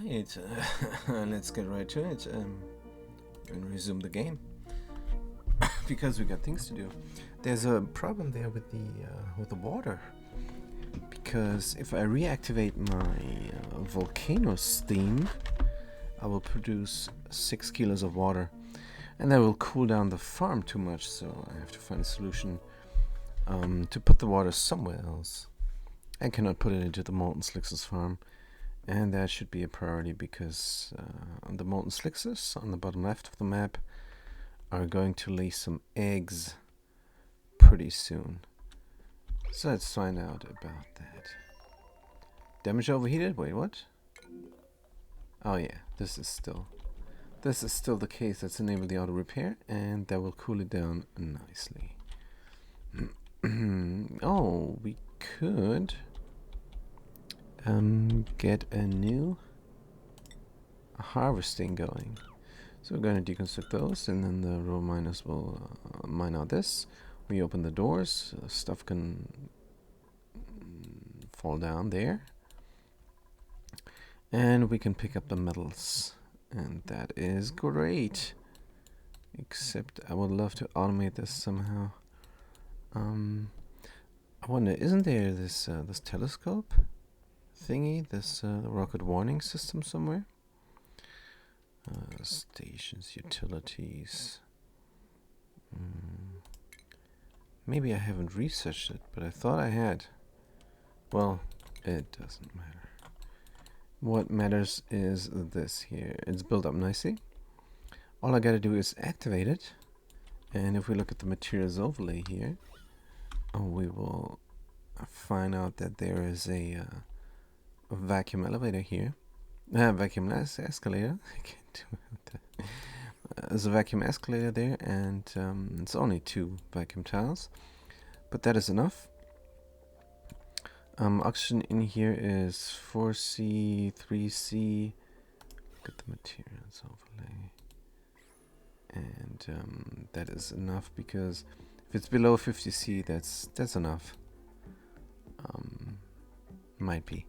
Alright, let's get right to it and resume the game because we got things to do. There's a problem there with the water, because if I reactivate my volcano steam, I will produce 6 kilos of water, and that will cool down the farm too much. So I have to find a solution to put the water somewhere else. I cannot put it into the molten slixes farm. And that should be a priority, because the molten slixes on the bottom left of the map are going to lay some eggs pretty soon. So let's find out about that. Damage overheated? Wait, what? Oh yeah, this is still the case. Let's enable the auto repair, and that will cool it down nicely. Oh, we could get a new harvesting going. So we're going to deconstruct those, and then the row miners will mine out this. We open the doors, stuff can fall down there, and we can pick up the metals, and that is great. Except I would love to automate this somehow. I wonder, isn't there this telescope thingy, this rocket warning system somewhere? Stations, utilities. Maybe I haven't researched it, but I thought I had. Well, it doesn't matter. What matters is this here. It's built up nicely. All I gotta do is activate it, and if we look at the materials overlay here, we will find out that there is a vacuum elevator here. Vacuum escalator. I can't do it. There's a vacuum escalator there, and it's only 2 vacuum tiles, but that is enough. Oxygen in here is 4C, 3C. Look at the materials overlay. And that is enough, because if it's below 50C, that's enough. Might be.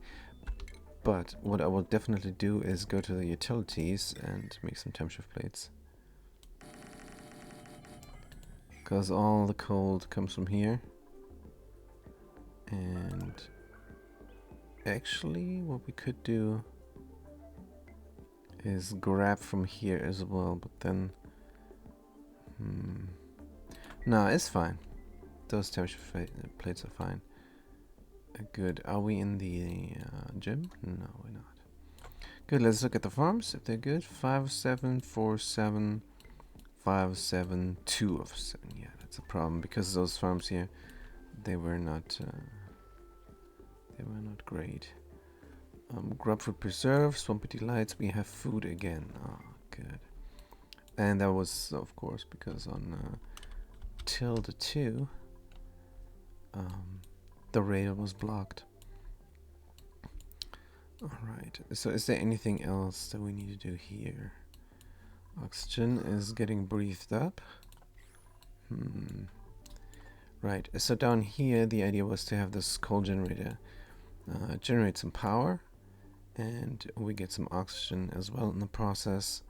But what I will definitely do is go to the utilities and make some time shift plates, because all the cold comes from here. And actually what we could do is grab from here as well, but then no, it's fine. Those time shift plates are fine. Good. Are we in the gym? No, we're not. Good. Let's look at the farms, if they're good. 5 7, 4 7, 5 7, 2 of 7. Yeah, that's a problem, because those farms here, they were not great. Grub fruit preserve, swampy delights. We have food again. Oh, good. And that was, of course, because on tilde 2, the rail was blocked. Alright, so is there anything else that we need to do here? Oxygen is getting breathed up. Right, so down here the idea was to have this coal generator generate some power, and we get some oxygen as well in the process.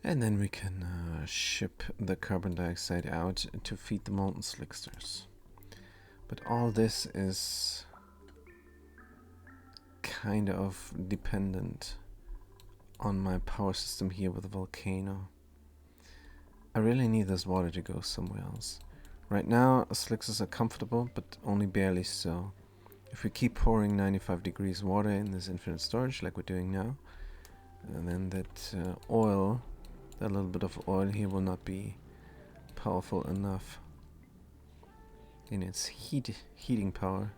And then we can ship the carbon dioxide out to feed the molten slicksters. But all this is kind of dependent on my power system here with the volcano. I really need this water to go somewhere else. Right now, slickers are comfortable, but only barely so. If we keep pouring 95 degrees water in this infinite storage like we're doing now, and then that oil, that little bit of oil here, will not be powerful enough in its heating power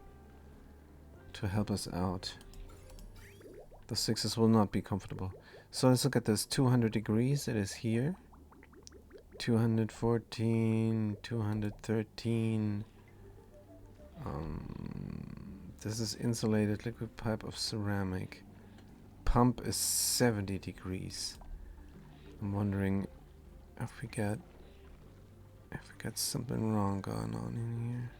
to help us out. The sixes will not be comfortable. So let's look at this. 200 degrees, it is here. 214, 213. This is insulated liquid pipe of ceramic. Pump is 70 degrees. I'm wondering if we got something wrong going on in here.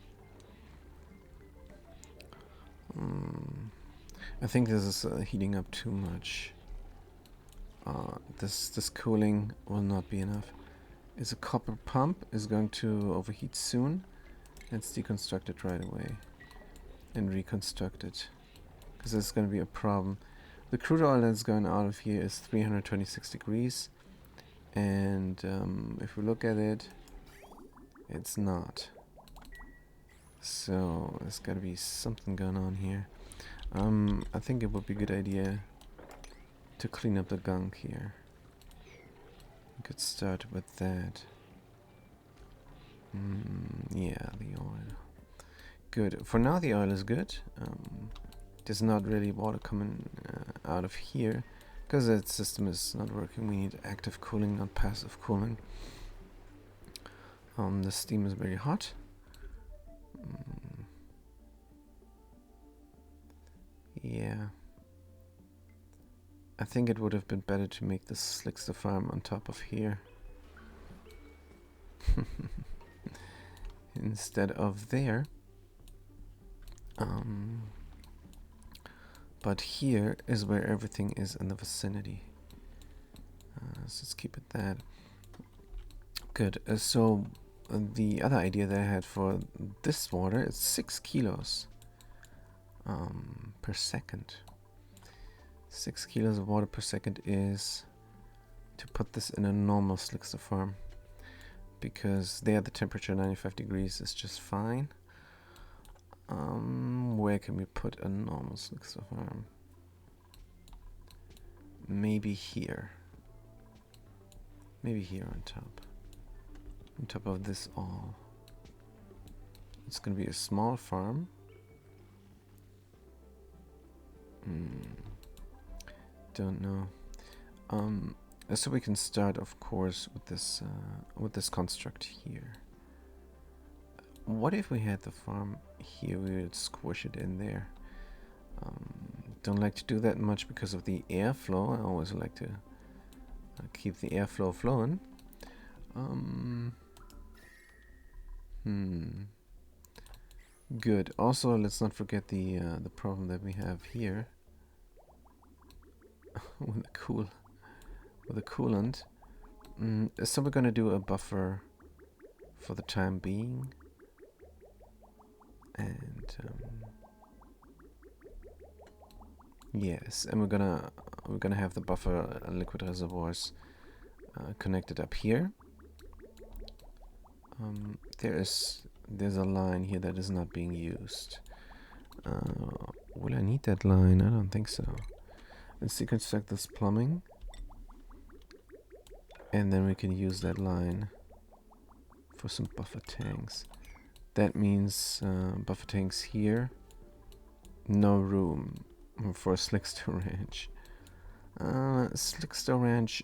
I think this is heating up too much. This cooling will not be enough. Is a copper pump is going to overheat soon. Let's deconstruct it right away and reconstruct it, because it's going to be a problem. The crude oil that's going out of here is 326 degrees, and if we look at it, it's not. So there's got to be something going on here. I think it would be a good idea to clean up the gunk here. We could start with that. Yeah, the oil. Good. For now, the oil is good. There's not really water coming out of here because that system is not working. We need active cooling, not passive cooling. The steam is very hot. Yeah. I think it would have been better to make this Slickster farm on top of here. Instead of there. But here is where everything is in the vicinity. So let's keep it that. Good. So the other idea that I had for this water is 6 kilos per second. 6 kilos of water per second is to put this in a normal Slickster farm, because there the temperature 95 degrees is just fine. Where can we put a normal Slickster farm? Maybe here. Maybe here on top. On top of this all. It's gonna be a small farm. Don't know. So we can start, of course, with this construct here. What if we had the farm here? We would squish it in there. Don't like to do that much because of the airflow. I always like to keep the airflow flowing. Good. Also, let's not forget the problem that we have here with the coolant. So we're gonna do a buffer for the time being, and yes, and we're gonna have the buffer liquid reservoirs connected up here. There's a line here that is not being used. Will I need that line? I don't think so. Let's deconstruct this plumbing, and then we can use that line for some buffer tanks. That means buffer tanks here. No room for a Slickster Ranch. Slickster Ranch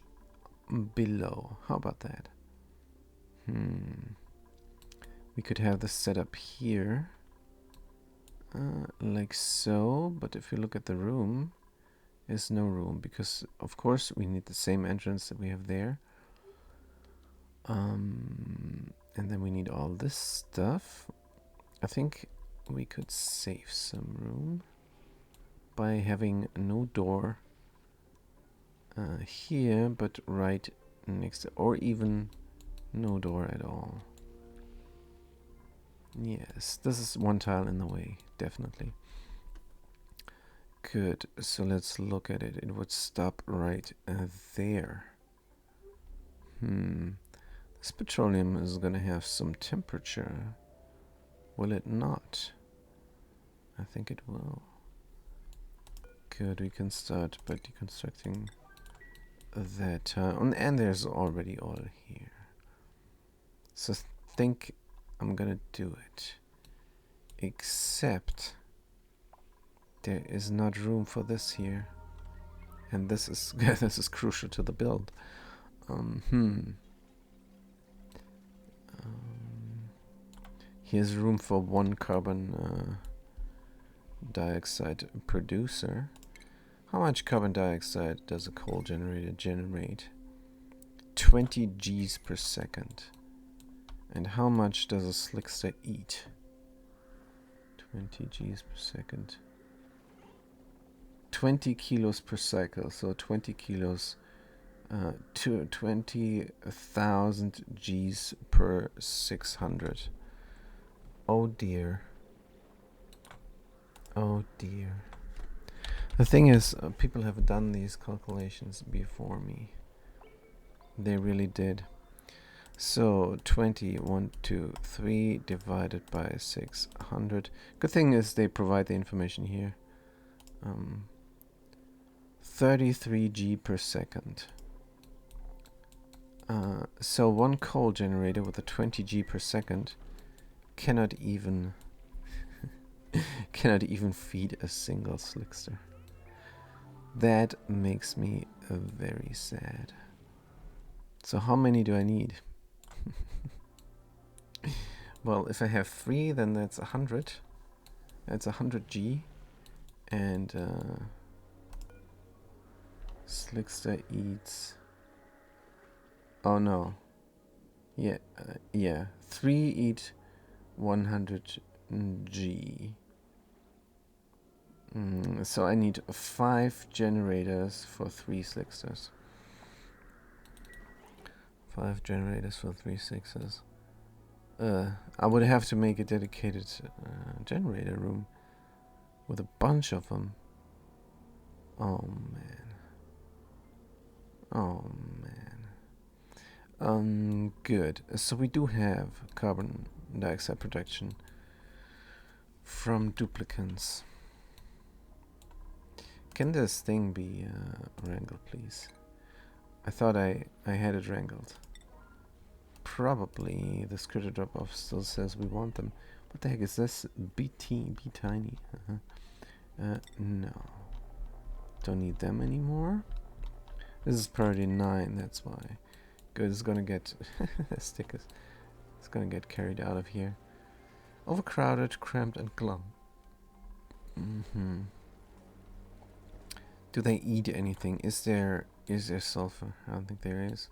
below. How about that? We could have this set up here. Like so. But if you look at the room, there's no room. Because, of course, we need the same entrance that we have there. And then we need all this stuff. I think we could save some room by having no door here, but right next to, or even no door at all. Yes, this is one tile in the way, definitely. Good, so let's look at it. It would stop right there. This petroleum is gonna have some temperature. Will it not? I think it will. Good, we can start by deconstructing that. And there's already oil here. So think I'm gonna do it. Except there is not room for this here. And this is this is crucial to the build. Here's room for one carbon dioxide producer. How much carbon dioxide does a coal generator generate? 20 Gs per second. And how much does a Slickster eat? 20 Gs per second. 20 kilos per cycle, so 20 kilos to 20,000 Gs per 600. Oh dear. Oh dear. The thing is, people have done these calculations before me. They really did. So 20, 1, 2, 3 divided by 600. Good thing is they provide the information here. 33 G per second. So one coal generator with a 20 G per second cannot even feed a single slickster. That makes me very sad. So how many do I need? Well, if I have 3, then that's 100. That's 100 G. And slickster eats... Oh no. Yeah, 3 eat 100 G. So I need 5 generators for 3 slicksters. 5 generators for 3 sixes. I would have to make a dedicated generator room with a bunch of them. Oh man. Oh man. Good. So we do have carbon dioxide production from duplicants. Can this thing be wrangled, please? I thought I had it wrangled. Probably the critter drop-off still says we want them. What the heck is this? Be tiny. No. Don't need them anymore. This is priority 9, that's why. Good, it's gonna get stickers. It's gonna get carried out of here. Overcrowded, cramped, and glum. Do they eat anything? Is there sulfur? I don't think there is.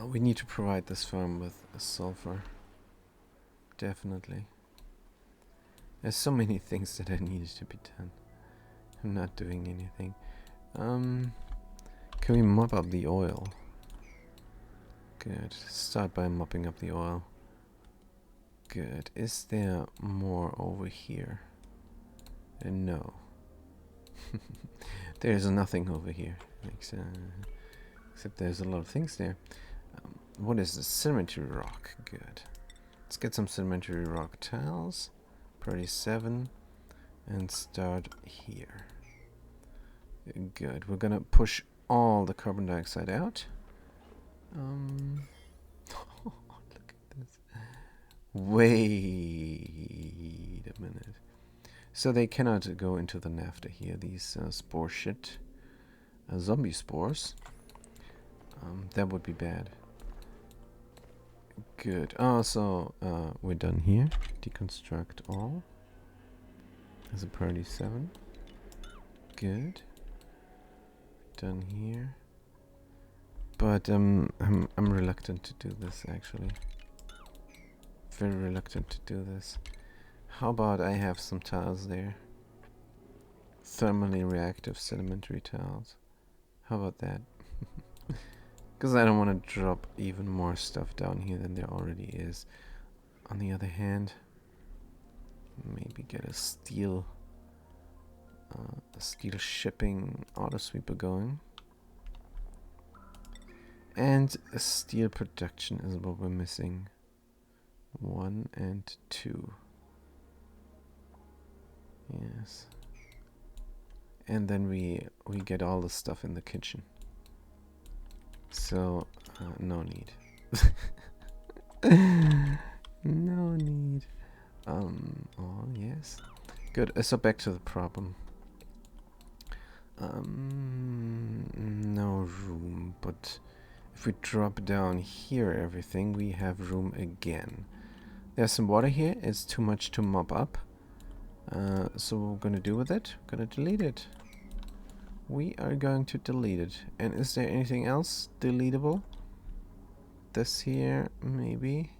We need to provide this farm with sulfur. Definitely. There's so many things that I needed to be done. I'm not doing anything. Can we mop up the oil? Good. Start by mopping up the oil. Good. Is there more over here? No. There's nothing over here. Except there's a lot of things there. What is this? Sedimentary rock. Good. Let's get some sedimentary rock tiles. Priority 7. And start here. Good. We're gonna push all the carbon dioxide out. Look at this. Wait a minute. So they cannot go into the naphtha here, these spore shit. Zombie spores. That would be bad. Good. Oh, so we're done here. Deconstruct all. As a priority 7. Good. Done here. But I'm reluctant to do this actually. Very reluctant to do this. How about I have some tiles there? Thermally reactive sedimentary tiles. How about that? Because I don't want to drop even more stuff down here than there already is. On the other hand, maybe get a steel shipping auto sweeper going. And a steel production is what we're missing. 1 and 2. Yes. And then we get all the stuff in the kitchen. So no need. No need. Oh yes. Good. So back to the problem. No room, but if we drop down here everything, we have room again. There's some water here. It's too much to mop up. So what we're gonna do with it? We're gonna delete it. We are going to delete it. And is there anything else deletable? This here, maybe.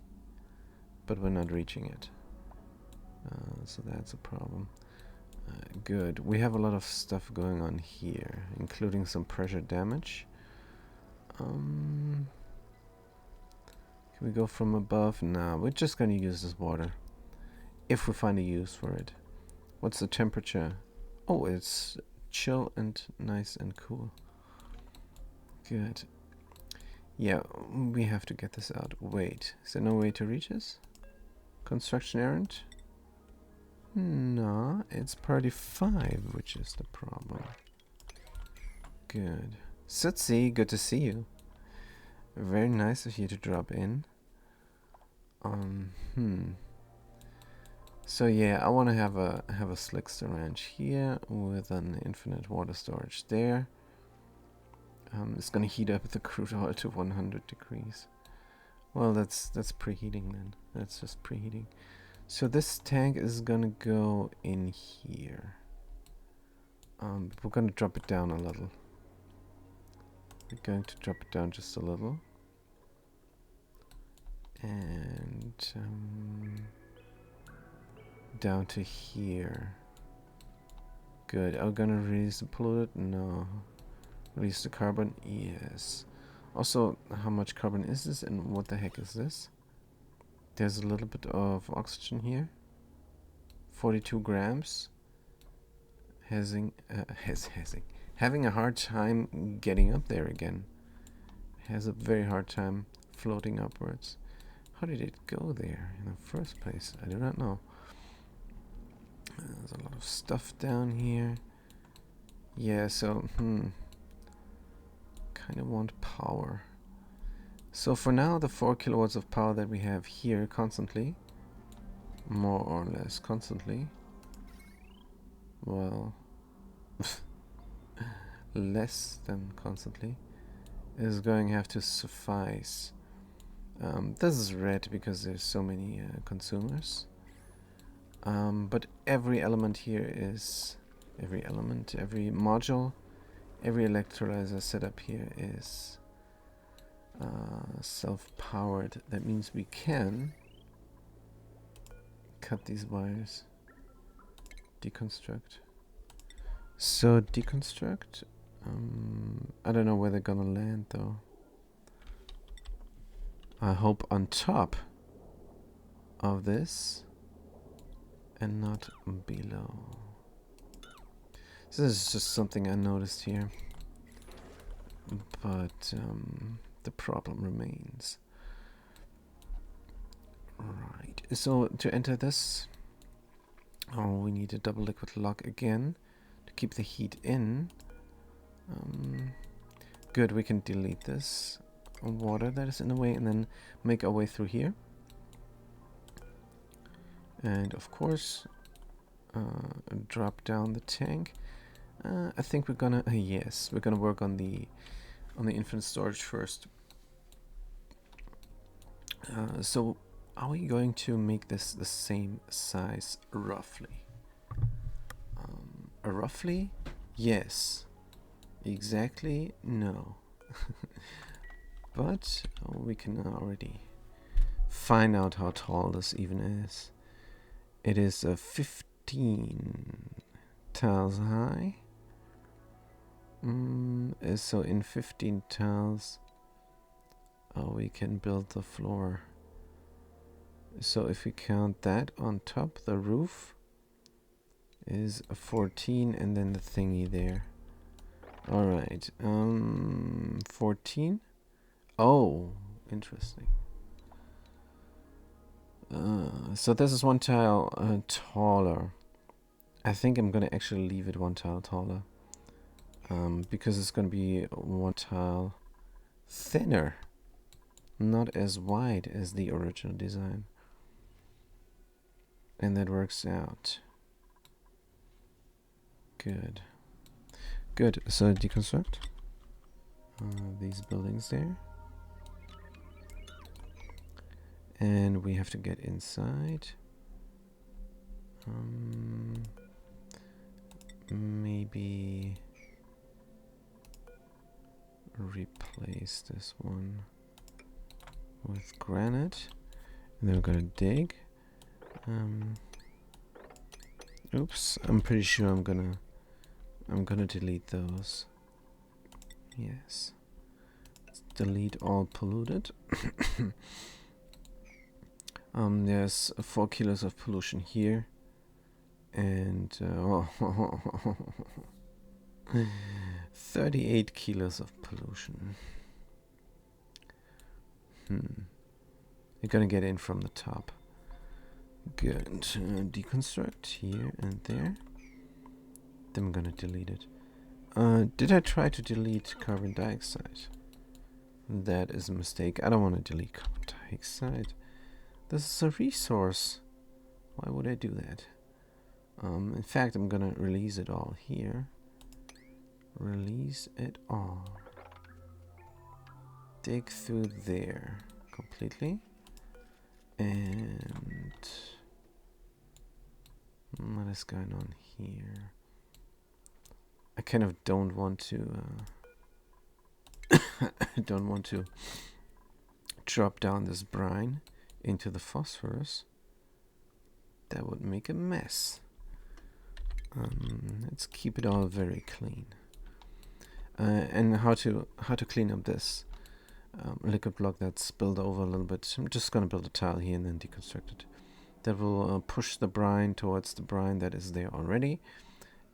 But we're not reaching it. So that's a problem. Good. We have a lot of stuff going on here, including some pressure damage. Can we go from above? No, we're just gonna use this water. If we find a use for it. What's the temperature? Oh, it's chill and nice and cool. Good. Yeah, we have to get this out. Wait, is there no way to reach us? Construction errand? No, it's party 5, which is the problem. Good. Sutsi, good to see you. Very nice of you to drop in. So yeah, I want to have a slickster ranch here with an infinite water storage there. It's gonna heat up the crude oil to 100 degrees. Well, that's preheating then. That's just preheating. So this tank is gonna go in here. We're gonna drop it down a little. We're going to drop it down just a little. And down to here. Good. Are we gonna release the polluted? No. Release the carbon? Yes. Also, how much carbon is this and what the heck is this? There's a little bit of oxygen here. 42 grams. Having a hard time getting up there again. Has a very hard time floating upwards. How did it go there in the first place? I do not know. There's a lot of stuff down here. Yeah, so, kind of want power. So for now, the 4 kilowatts of power that we have here constantly, more or less constantly, well, less than constantly, is going to have to suffice. This is red because there's so many consumers. But every element here is, every module, every electrolyzer setup here is self-powered. That means we can cut these wires, deconstruct. So deconstruct, I don't know where they're gonna land though. I hope on top of this and not below. So this is just something I noticed here, but the problem remains. Right, so to enter this, we need a double liquid lock again to keep the heat in. Good, we can delete this water that is in the way and then make our way through here. And of course, drop down the tank. I think we're gonna yes, we're gonna work on the infinite storage first. So are we going to make this the same size roughly? Roughly? Yes. Exactly? No. But we can already find out how tall this even is. It is 15 tiles high. So in 15 tiles we can build the floor. So if we count that on top, the roof is a 14 and then the thingy there. Alright, 14. Oh, interesting. So this is one tile taller. I think I'm gonna actually leave it one tile taller. Because it's gonna be one tile thinner. Not as wide as the original design. And that works out. Good. Good, so deconstruct these buildings there. And we have to get inside. Maybe replace this one with granite. And then we're gonna dig. Oops, I'm pretty sure I'm gonna delete those. Yes. Let's delete all polluted. There's 4 kilos of pollution here, and 38 kilos of pollution. You're gonna get in from the top. Good. Deconstruct here and there. Then I'm gonna delete it. Did I try to delete carbon dioxide? That is a mistake. I don't want to delete carbon dioxide. This is a resource. Why would I do that? In fact, I'm gonna release it all here. Release it all. Dig through there completely. And what is going on here? I kind of don't want to I don't want to drop down this brine into the phosphorus. That would make a mess. Let's keep it all very clean. And how to clean up this liquid block that's spilled over a little bit. I'm just gonna build a tile here and then deconstruct it. That will push the brine towards the brine that is there already.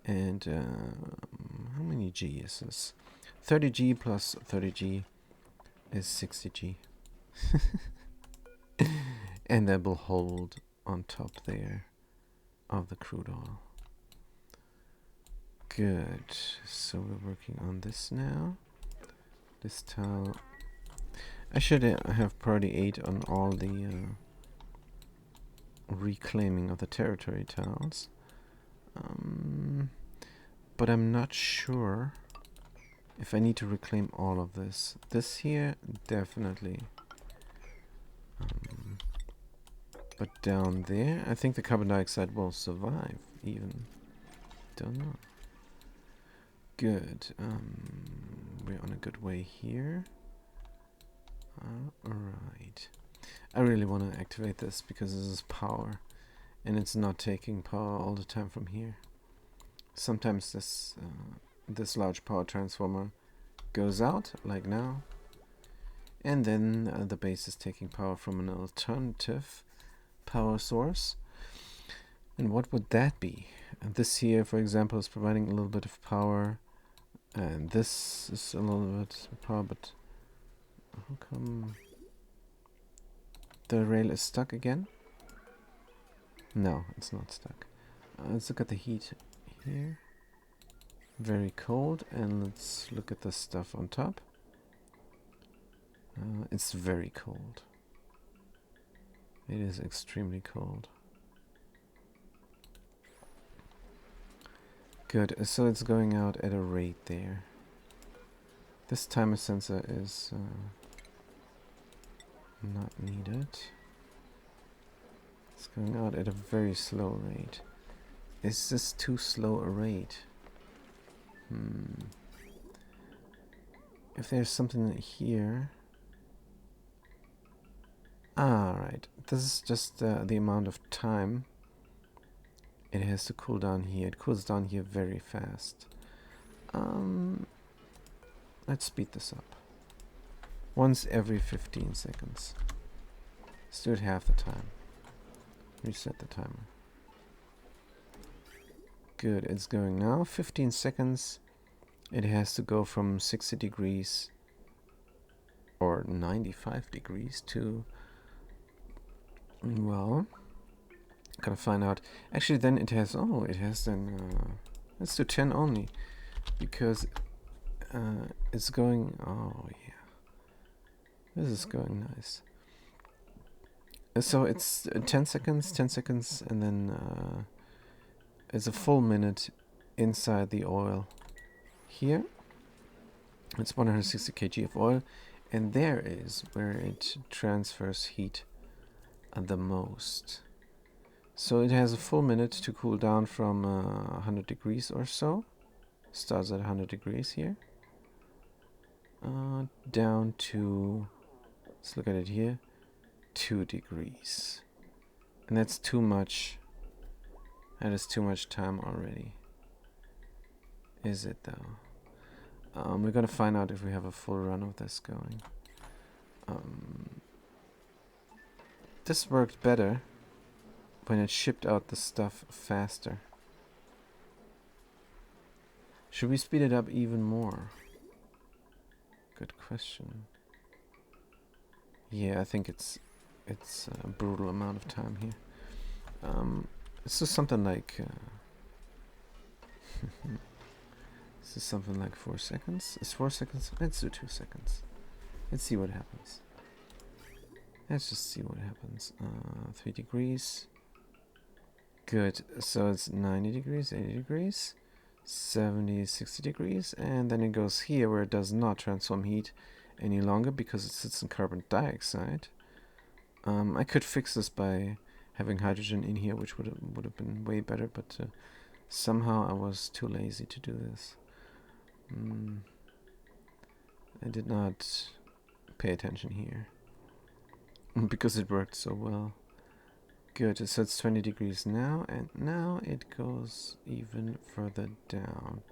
And how many G is this? 30G plus 30G is 60G. And that will hold on top there of the crude oil. Good. So we're working on this now. This tile. I should have priority 8 on all the reclaiming of the territory tiles. But I'm not sure if I need to reclaim all of this. This here, definitely. But down there, I think the carbon dioxide will survive, even. Don't know. Good. We're on a good way here. Alright. I really want to activate this because this is power. And it's not taking power all the time from here. Sometimes this large power transformer goes out, like now. And then the base is taking power from an alternative power source. And what would that be? This here, for example, is providing a little bit of power. And this is a little bit of power, but how come the rail is stuck again? No, it's not stuck. Let's look at the heat here. Very cold. And let's look at the stuff on top. It's very cold. It is extremely cold. Good, so it's going out at a rate there. This timer sensor is not needed. It's going out at a very slow rate. Is this too slow a rate? If there's something here... Alright, this is just the amount of time it has to cool down here. It cools down here very fast. Let's speed this up. Once every 15 seconds. Let's do it half the time. Reset the timer. Good, it's going now. 15 seconds. It has to go from 60 degrees or 95 degrees to... Well, gotta find out. Actually, then it has... Oh, it has then... let's do 10 only. Because it's going... Oh, yeah. This is going nice. So it's 10 seconds, and then it's a full minute inside the oil. Here, it's 160 kg of oil, and there is where it transfers heat the most. So it has a full minute to cool down from 100 degrees or so. Starts at 100 degrees here. Down to, let's look at it here, 2 degrees. And that's too much That is too much time already. Is it though? We're gonna find out if we have a full run of this going. This worked better when it shipped out the stuff faster. Should we speed it up even more? Good question. Yeah, I think it's a brutal amount of time here. This is something like this is something like 4 seconds. Is 4 seconds? Let's do 2 seconds. Let's see what happens. Let's just see what happens. 3 degrees. Good. So it's 90 degrees, 80 degrees, 70, 60 degrees, and then it goes here where it does not transform heat any longer because it sits in carbon dioxide. I could fix this by having hydrogen in here, which would have been way better, but somehow I was too lazy to do this. I did not pay attention here because it worked so well. Good, so it's 20 degrees now, and now it goes even further down.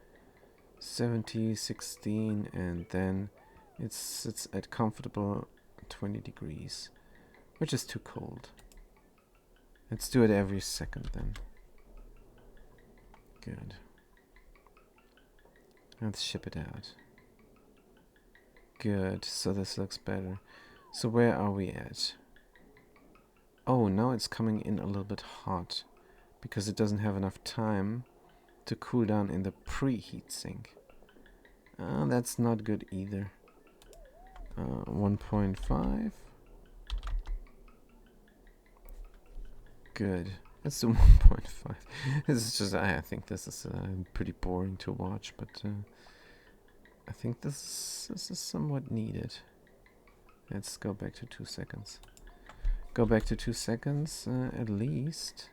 70, 16, and then it sits at comfortable 20 degrees, which is too cold. Let's do it every second then. Good. Let's ship it out. Good, so this looks better. So where are we at? Oh, now it's coming in a little bit hot because it doesn't have enough time to cool down in the preheat sink. That's not good either. 1.5. Good. Let's do 1.5. This is just, I think this is pretty boring to watch, but I think this is somewhat needed. Let's go back to 2 seconds. Go back to 2 seconds at least,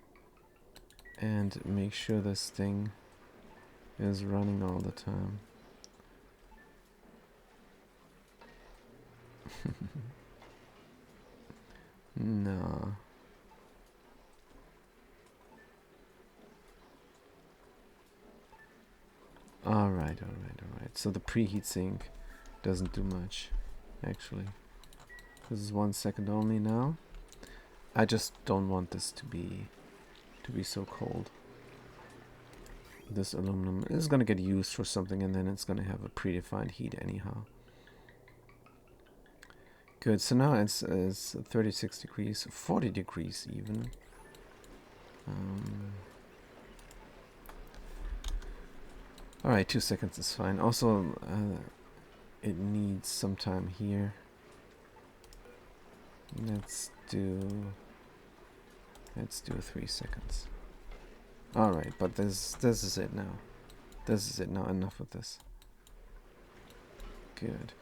and make sure this thing is running all the time. No. Alright. So the preheat sink doesn't do much, actually. This is 1 second only now. I just don't want this to be so cold. This aluminum is gonna get used for something, and then it's gonna have a predefined heat anyhow. Good. So now it's 36 degrees, 40 degrees even. All right, 2 seconds is fine. Also, it needs some time here. Let's do 3 seconds. All right, but this is it now. This is it now. Enough of this. Good.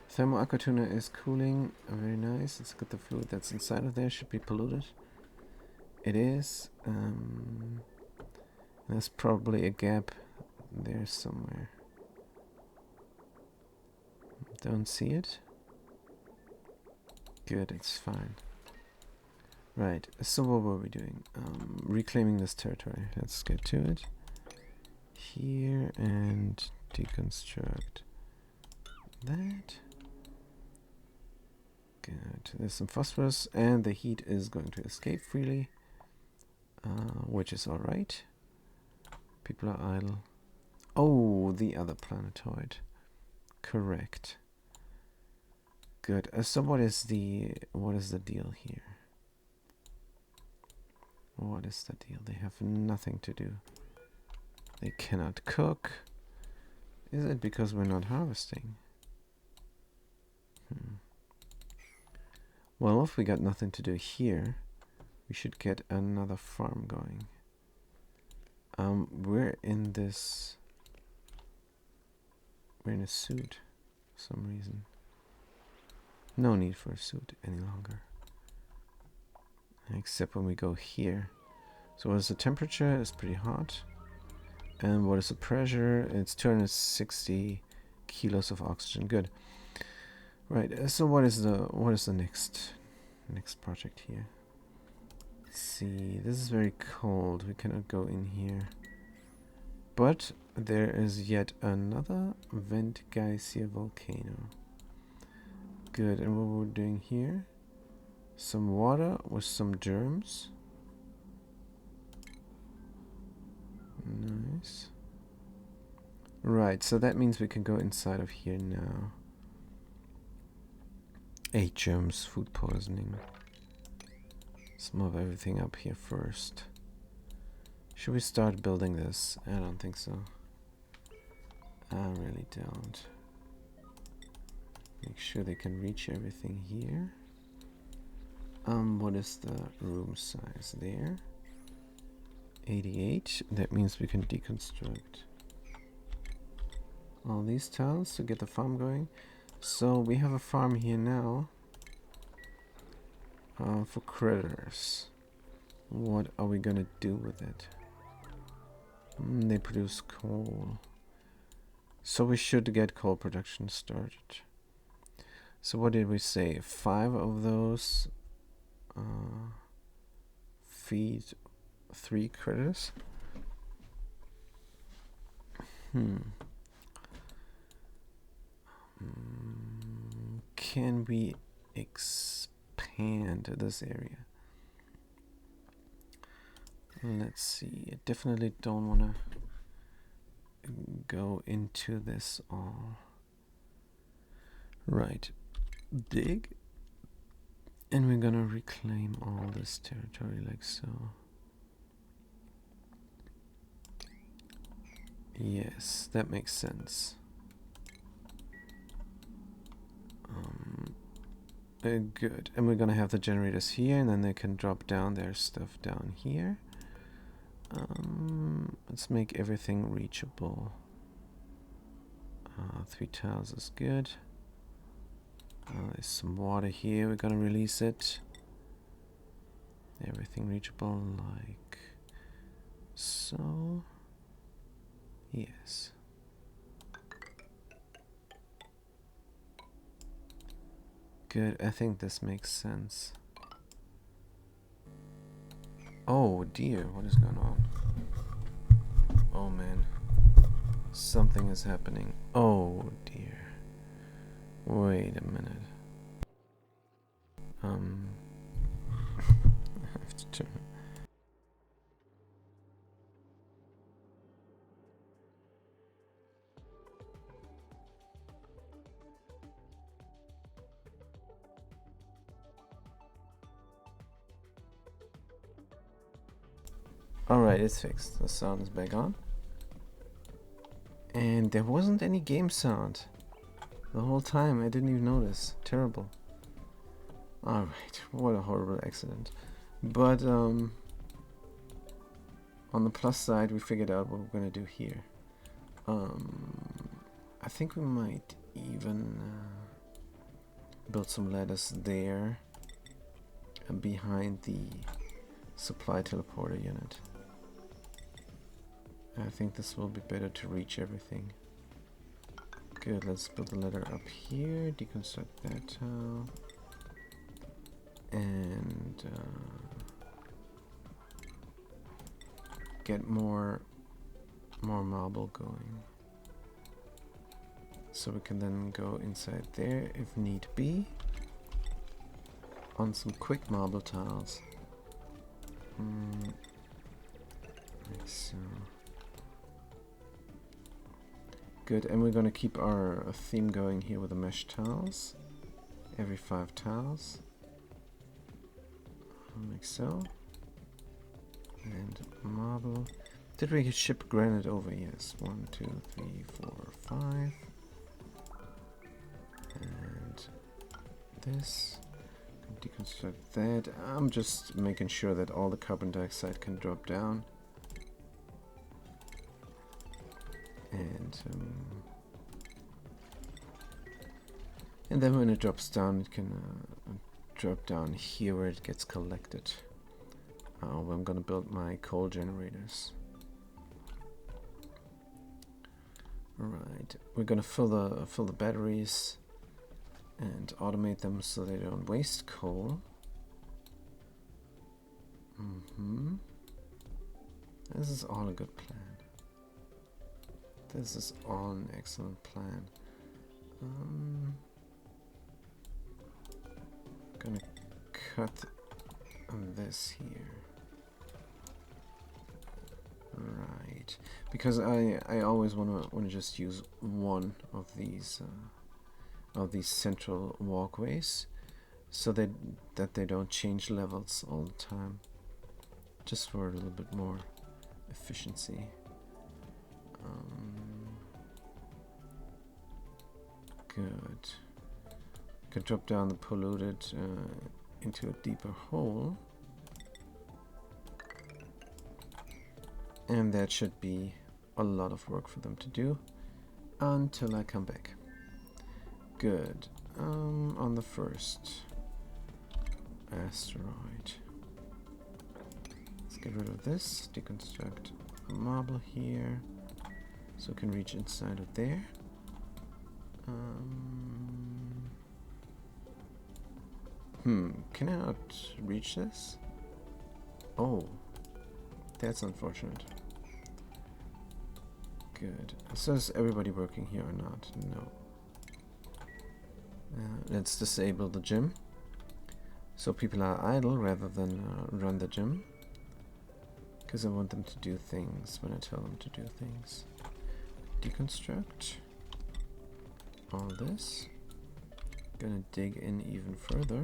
Thermal aqua tuna is cooling. Very nice. Let's get the fluid that's inside of there. Should be polluted. It is. There's probably a gap there somewhere. Don't see it. Good, it's fine. Right, so what were we doing? Reclaiming this territory. Let's get to it. Here, and deconstruct that. Good, there's some phosphorus, and the heat is going to escape freely, which is alright. People are idle. Oh, the other planetoid. Correct. Good. So what is the deal here? What is the deal? They have nothing to do. They cannot cook. Is it because we're not harvesting? Well, if we got nothing to do here, we should get another farm going. We're in a suit for some reason. No need for a suit any longer. Except when we go here. So what is the temperature? It's pretty hot. And what is the pressure? It's 260 kilos of oxygen. Good. Right. So what is the next project here? Let's see. This is very cold. We cannot go in here. But there is yet another vent geyser volcano. Good. And what we're doing here? Some water with some germs. Nice. Right, so that means we can go inside of here now. 8 germs, food poisoning. Let's move everything up here first. Should we start building this? I don't think so. I really don't. Make sure they can reach everything here. What is the room size there? 88. That means we can deconstruct all these tiles to get the farm going. So we have a farm here now for critters. What are we gonna do with it? They produce coal. So we should get coal production started. So what did we say? 5 of those feed 3 critters. Can we expand this area? Let's see. I definitely don't want to go into this all. Right. Dig. And we're gonna reclaim all this territory like so. Yes, that makes sense. Good. And we're gonna have the generators here, and then they can drop down their stuff down here. Let's make everything reachable. 3 tiles is good. There's some water here. We're gonna release it. Everything reachable like so. Yes. Good. I think this makes sense. Oh dear, what is going on? Oh man. Something is happening. Oh dear. Wait a minute. I have to turn. Alright, it's fixed. The sound is back on. And there wasn't any game sound the whole time. I didn't even notice. Terrible. Alright, what a horrible accident. But on the plus side, we figured out what we're gonna do here. I think we might even build some ladders there behind the supply teleporter unit. I think this will be better to reach everything. Good, let's build the ladder up here, deconstruct that tile, and get more marble going. So we can then go inside there if need be on some quick marble tiles. Like so. Good, and we're gonna keep our theme going here with the mesh tiles. Every 5 tiles. Like so. And marble. Did we ship granite over? Yes. 1, 2, 3, 4, 5. And this. Deconstruct that. I'm just making sure that all the carbon dioxide can drop down. And then when it drops down, it can drop down here where it gets collected. Where I'm gonna build my coal generators. Right, we're gonna fill the batteries and automate them so they don't waste coal. This is all a good plan. This is all an excellent plan. Gonna cut this here. Right, because I always wanna just use one of these central walkways, so that they don't change levels all the time, just for a little bit more efficiency. Good. Could drop down the polluted into a deeper hole. And that should be a lot of work for them to do until I come back. Good. On the first asteroid. Let's get rid of this. Deconstruct marble here. So we can reach inside of there. Can I not reach this? Oh, that's unfortunate. Good. So is everybody working here or not? No. Let's disable the gym, so people are idle rather than run the gym, because I want them to do things when I tell them to do things. Deconstruct all this. Gonna dig in even further.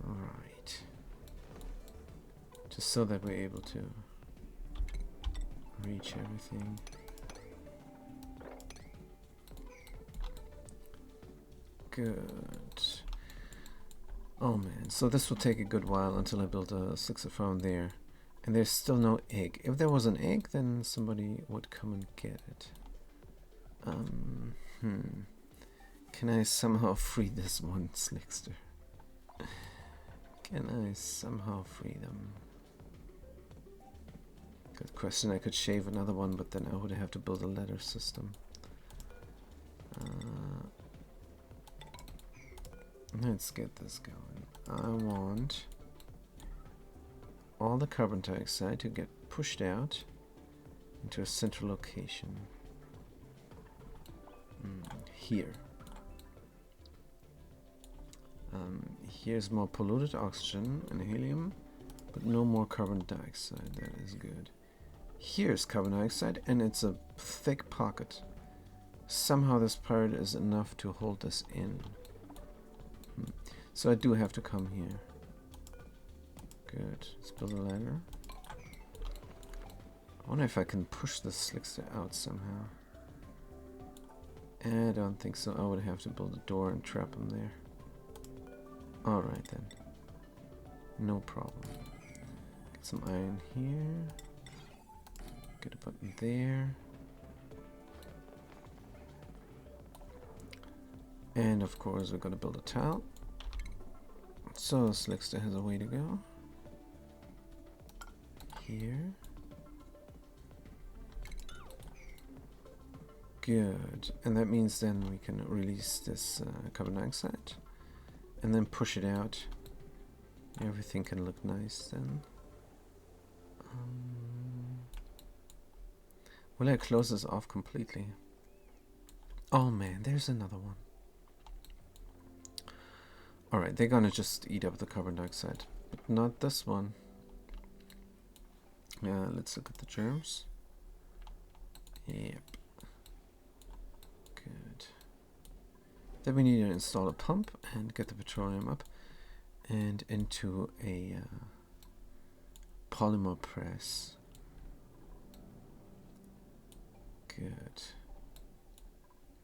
Right. Just so that we're able to reach everything. Good. Oh man, so this will take a good while until I build a sixer farm there. And there's still no egg. If there was an egg, then somebody would come and get it. Can I somehow free this one slickster? Can I somehow free them? Good question. I could shave another one, but then I would have to build a ladder system. Let's get this going. I want all the carbon dioxide to get pushed out into a central location. Here. Here's more polluted oxygen and helium, but no more carbon dioxide. That is good. Here's carbon dioxide, and it's a thick pocket. Somehow this pirate is enough to hold this in. So I do have to come here. Good. Let's build a ladder. I wonder if I can push the slickster out somehow. I don't think so. I would have to build a door and trap him there. Alright then. No problem. Get some iron here. Get a button there. And of course we're gonna build a tile. So Slickster has a way to go. Here. Good. And that means then we can release this carbon dioxide and then push it out. Everything can look nice then. Will I close this off completely? Oh man, there's another one. Alright, they're gonna just eat up the carbon dioxide, but not this one. Let's look at the germs. Yep. Good. Then we need to install a pump and get the petroleum up and into a polymer press. Good.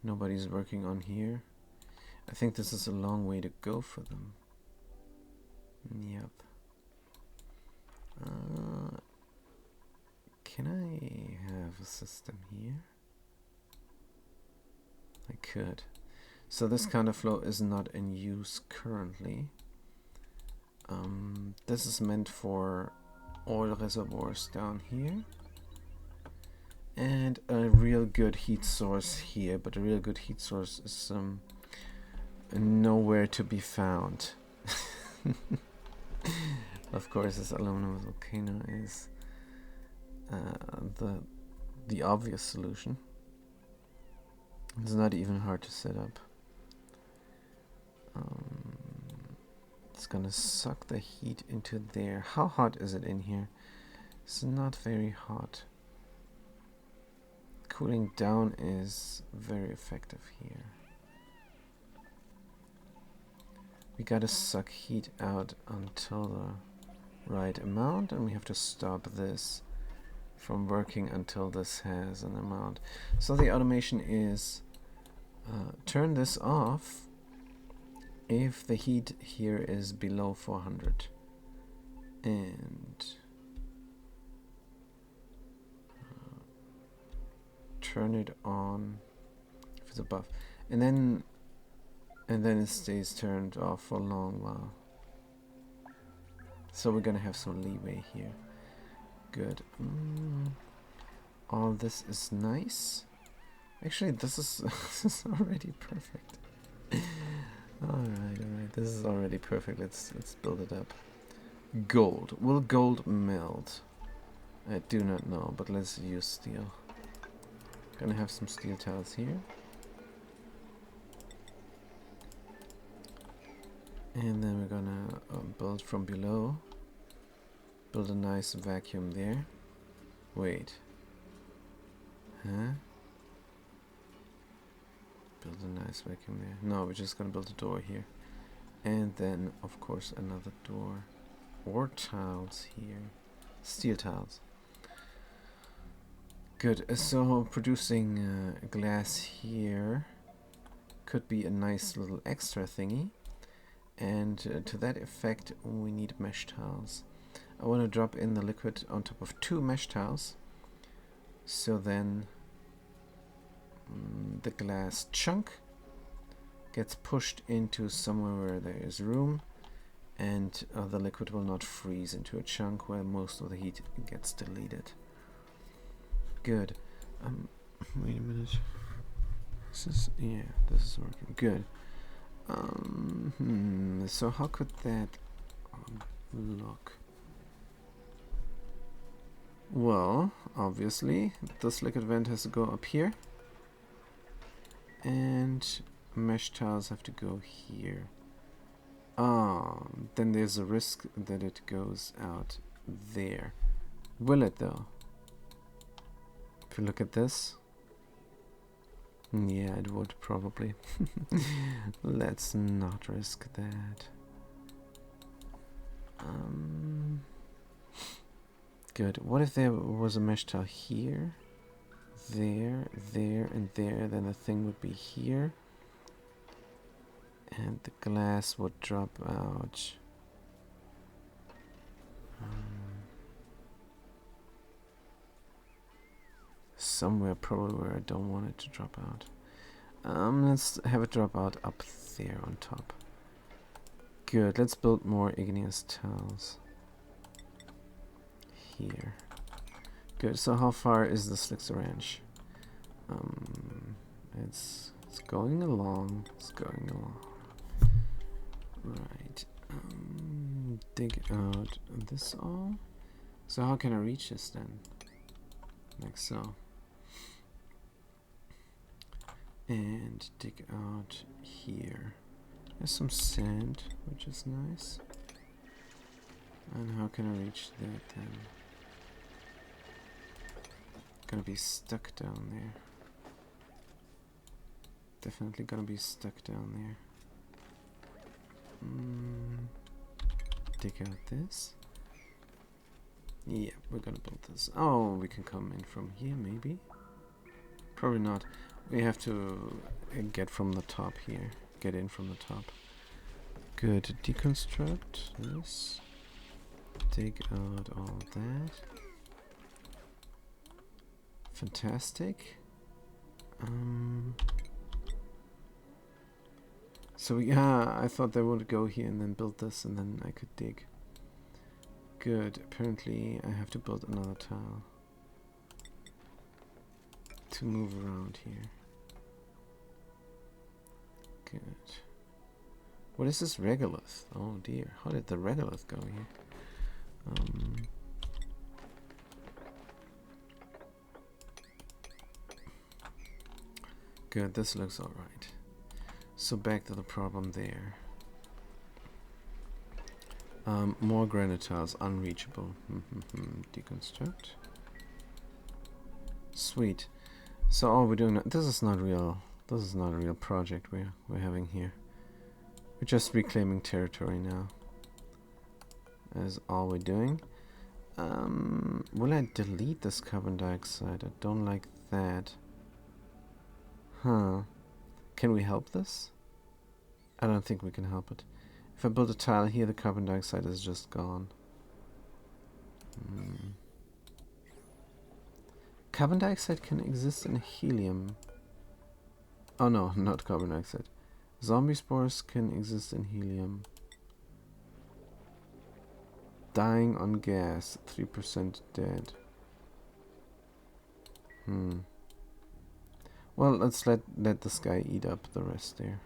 Nobody's working on here. I think this is a long way to go for them. Yep. Can I have a system here? I could. So this counterflow is not in use currently. This is meant for oil reservoirs down here. And a real good heat source here, but a real good heat source is nowhere to be found. Of course, this aluminum volcano is the obvious solution. It's not even hard to set up. It's gonna suck the heat into there. How hot is it in here? It's not very hot. Cooling down is very effective here. We gotta suck heat out until the right amount, and we have to stop this from working until this has an amount. So the automation is turn this off if the heat here is below 400, and turn it on if it's above, and then it stays turned off for a long while. So we're gonna have some leeway here. Good. All this is nice. Actually, this is this is already perfect. Alright, this is already perfect. Let's build it up. Gold. Will gold melt? I do not know, but let's use steel. Gonna have some steel tiles here. And then we're gonna build from below. Build a nice vacuum there. Wait. Huh? Build a nice vacuum there. No, we're just gonna build a door here. And then, of course, another door. Or tiles here. Steel tiles. Good. So producing glass here could be a nice little extra thingy. And to that effect, we need mesh tiles. I want to drop in the liquid on top of 2 mesh tiles. So then the glass chunk gets pushed into somewhere where there is room, and the liquid will not freeze into a chunk where most of the heat gets deleted. Good. Wait a minute. This is working. Good. So how could that look? Well, obviously, this liquid vent has to go up here, and mesh tiles have to go here. Then there's a risk that it goes out there. Will it though? If you look at this, yeah, it would probably. Let's not risk that. Good. What if there was a mesh tile here, there, and there? Then the thing would be here, and the glass would drop out. Somewhere probably where I don't want it to drop out. Let's have it drop out up there on top. Good. Let's build more igneous tiles here. Good. So how far is the Slixer Ranch? It's going along. It's going along. Right. Dig out this all. So how can I reach this then? Like so. And dig out here. There's some sand, which is nice. And how can I reach that then? Gonna be stuck down there. Definitely gonna be stuck down there. Dig out this. Yeah, we're gonna build this. Oh, we can come in from here, maybe? Probably not. We have to get from the top here. Get in from the top. Good. Deconstruct this. Dig out all that. Fantastic. So yeah, I thought they would go here and then build this and then I could dig. Good. Apparently I have to build another tile. to move around here. Good. What is this regolith? Oh dear, how did the regolith go here? Good, this looks alright. So back to the problem there. More granite tiles, unreachable. Deconstruct. Sweet. So all we're doing, this is not real. This is not a real project we're having here. We're just reclaiming territory now. That is all we're doing. Will I delete this carbon dioxide? I don't like that. Huh. Can we help this? I don't think we can help it. If I build a tile here, the carbon dioxide is just gone. Carbon dioxide can exist in helium. Oh no, not carbon dioxide. Zombie spores can exist in helium. Dying on gas, 3% dead. Well, let's let this guy eat up the rest there.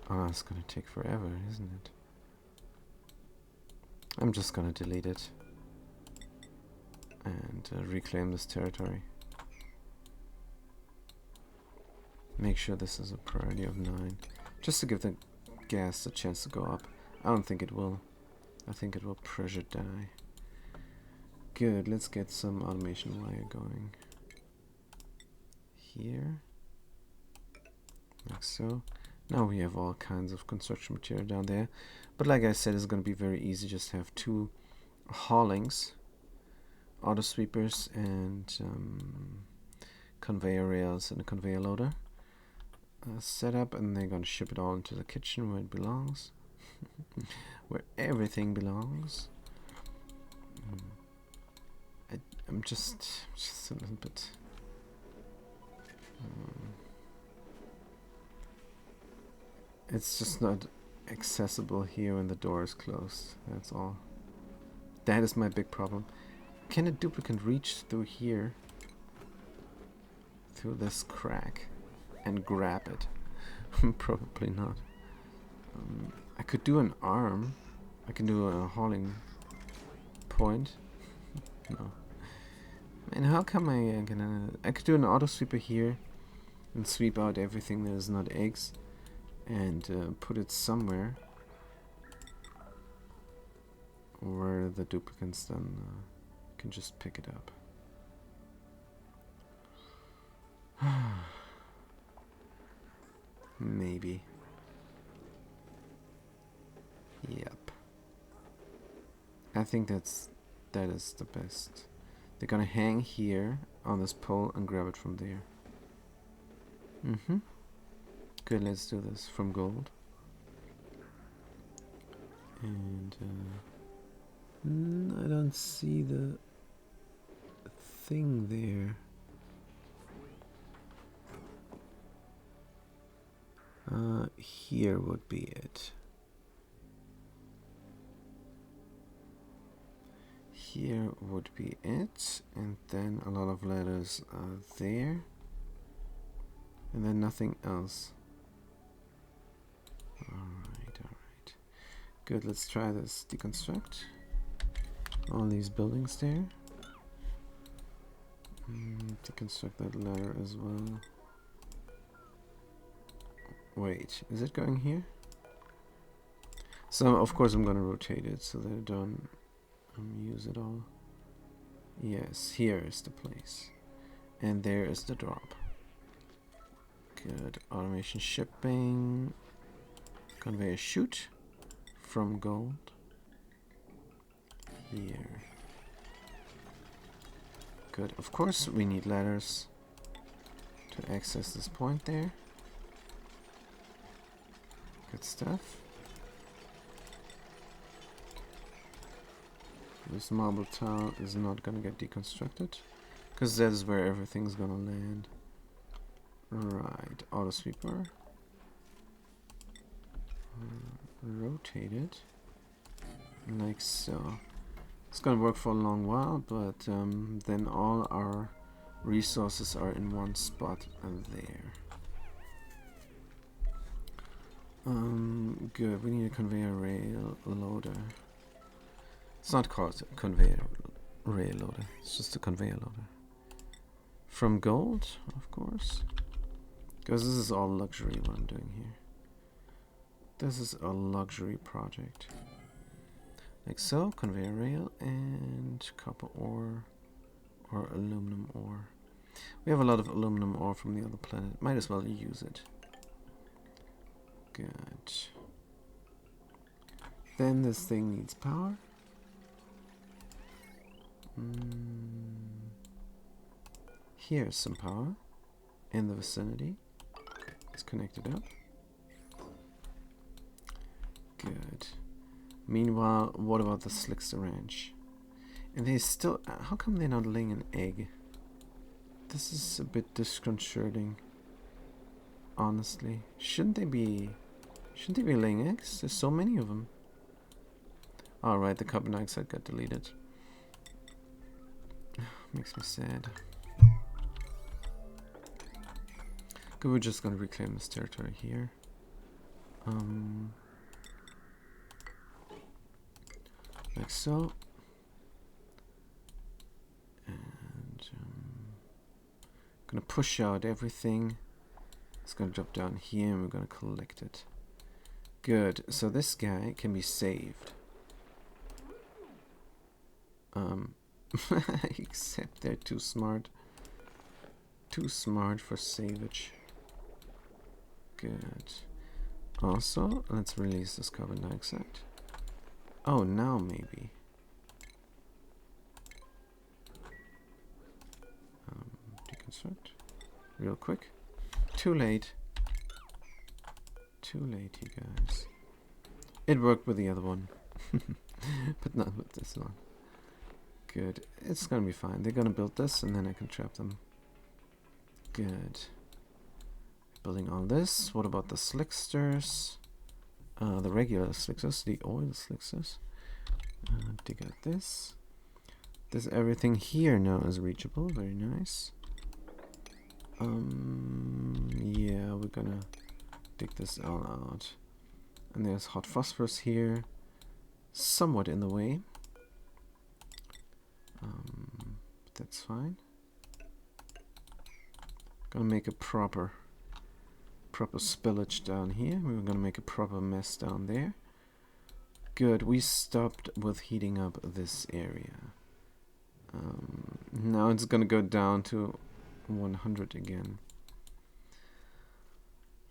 Oh, it's gonna take forever, isn't it? I'm just gonna delete it and reclaim this territory. Make sure this is a priority of 9, just to give the gas a chance to go up. I don't think it will. I think it will pressure die. Good, let's get some automation wire going. Here. Like so. Now we have all kinds of construction material down there. But like I said, it's going to be very easy. Just have 2 haulings, auto sweepers, and conveyor rails and a conveyor loader set up, and they're going to ship it all into the kitchen where it belongs. Where everything belongs. I'm just a little bit... it's just not accessible here when the door is closed. That's all. That is my big problem. Can a duplicant reach through here? Through this crack and grab it? Probably not. I could do an arm. I can do a hauling point. No. And how come I could do an auto sweeper here and sweep out everything that is not eggs and put it somewhere where the duplicants then can just pick it up. Maybe. Yep. I think that is the best. They're gonna hang here on this pole and grab it from there. Good, let's do this from gold. And I don't see the thing there. Here would be it. Here would be it, and then a lot of letters are there, and then nothing else. Alright. Good, let's try this. Deconstruct all these buildings there. Deconstruct that ladder as well. Wait, is it going here? So of course I'm gonna rotate it so that I don't use it all. Yes, here is the place, and there is the drop. Good. Automation shipping. Conveyor chute from gold. Here. Good. Of course we need ladders to access this point there. Good stuff. This marble tile is not gonna get deconstructed, because that is where everything's gonna land. Right, auto sweeper. Rotate it like so. It's gonna work for a long while, but then all our Resources are in one spot there. Good. We need a conveyor rail loader. It's not called a conveyor rail loader. It's just a conveyor loader. From gold, of course. Because this is all luxury what I'm doing here. This is a luxury project. Like so, conveyor rail and copper ore or aluminum ore. We have a lot of aluminum ore from the other planet. Might as well use it. Good. Then this thing needs power. Here's some power in the vicinity. Let's connect it up. Good. Meanwhile, what about the Slickster Ranch? And they still... how come they're not laying an egg? This is a bit disconcerting. Honestly. Shouldn't they be laying eggs? There's so many of them. Alright, the carbon dioxide got deleted. Makes me sad. Good, we're just gonna reclaim this territory here. Like so. And gonna push out everything. It's gonna drop down here and we're gonna collect it. Good, so this guy can be saved. Except they're too smart. Too smart for savage. Good. Also, let's release this carbon dioxide. Oh, now maybe. Deconstruct. Real quick. Too late. Too late, you guys. It worked with the other one. But not with this one. Good. It's gonna be fine. They're gonna build this and then I can trap them. Good. Building all this. What about the slicksters? The regular slicksters, the oil slicksters. Dig out this. This everything here now is reachable. Very nice. Yeah, we're gonna dig this all out. And there's hot phosphorus here, somewhat in the way. That's fine. Gonna make a proper spillage down here. We're gonna make a proper mess down there. Good, we stopped with heating up this area. Now it's gonna go down to 100 again.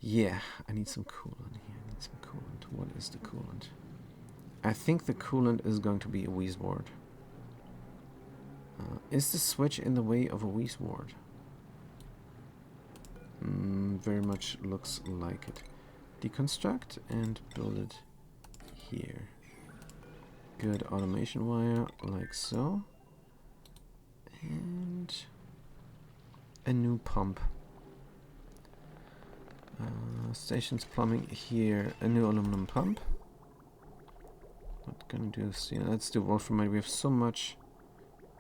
Yeah, I need some coolant here. I need some coolant. What is the coolant? I think the coolant is going to be a wheeze ward. Is the switch in the way of a wheeze ward? Very much looks like it. Deconstruct and build it here. Good automation wire, like so. And a new pump. Stations plumbing here. A new aluminum pump. What can we do? See, let's do wolframite. We have so much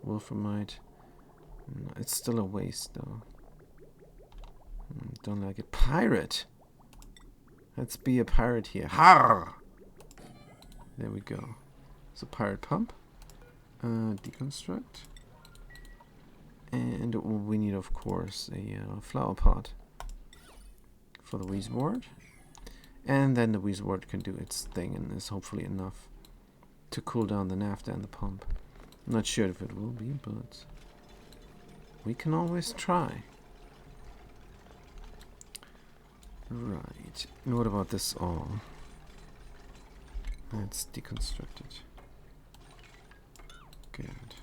wolframite. No, it's still a waste though. Don't like it. Pirate! Let's be a pirate here. Har! There we go. It's a pirate pump. Deconstruct. And we need, of course, a flower pot for the wheeze ward. And then the wheeze ward can do its thing and is hopefully enough to cool down the naphtha and the pump. I'm not sure if it will be, but we can always try. Right. And what about this all? Let's deconstruct it. Good.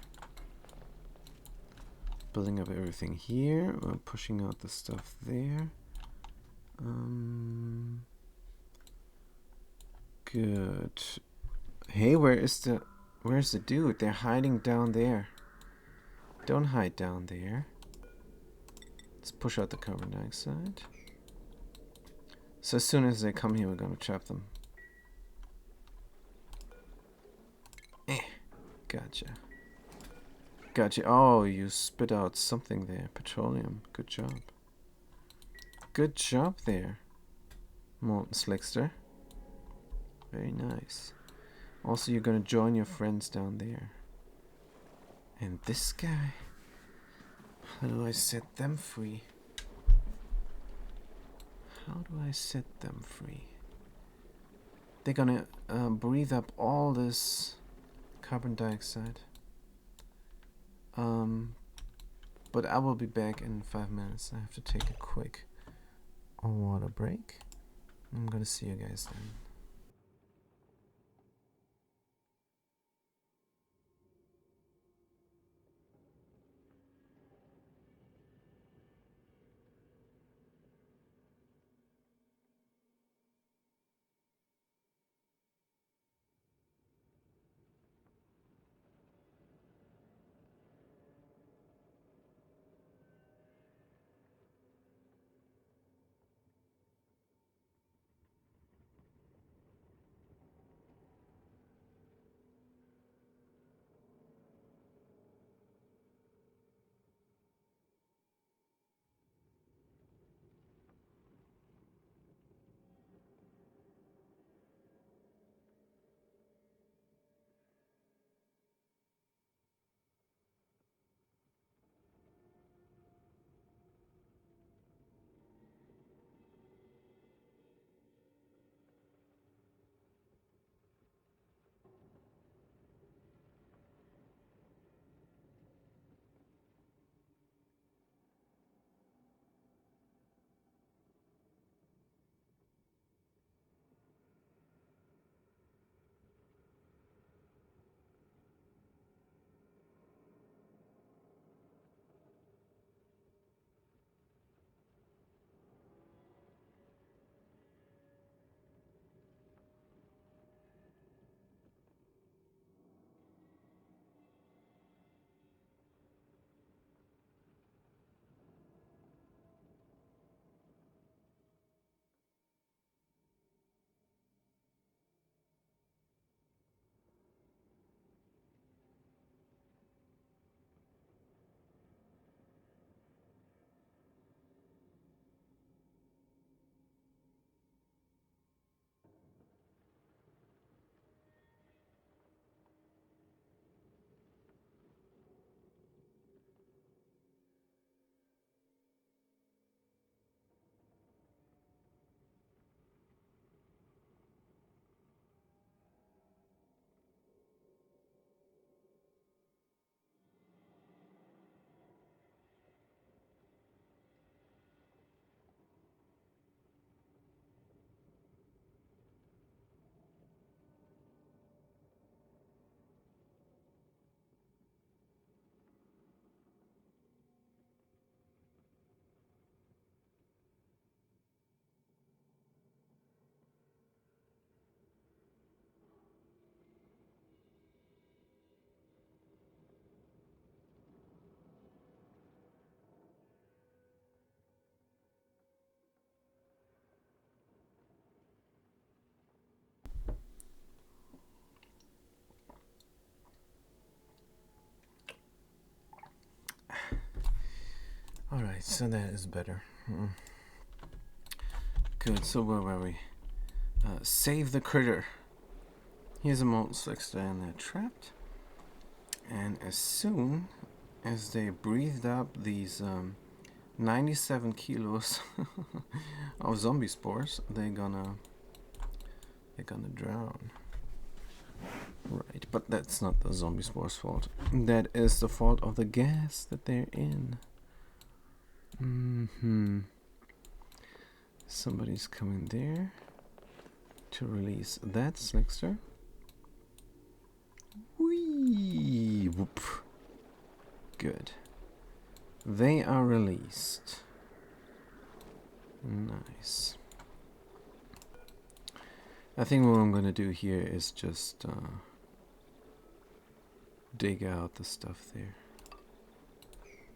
Building up everything here. We're pushing out the stuff there. Good. Hey, where's the dude? They're hiding down there. Don't hide down there. Let's push out the carbon dioxide. So as soon as they come here, we're gonna trap them. Gotcha. Gotcha. Oh, you spit out something there. Petroleum. Good job. Good job there, Molten Slickster. Very nice. Also, you're gonna join your friends down there. And this guy. How do I set them free? How do I set them free? They're gonna breathe up all this carbon dioxide. But I will be back in 5 minutes. I have to take a quick water break. I'm gonna see you guys then. Alright, so that is better. Good, so where were we? Save the critter. Here's a molten slickster and they're trapped. And as soon as they breathed up these 97 kilos of zombie spores, they're gonna drown. Right, but that's not the zombie spores' fault. That is the fault of the gas that they're in. Somebody's coming there to release that slickster. Whee! Whoop. Good. They are released. Nice. I think what I'm gonna do here is just dig out the stuff there.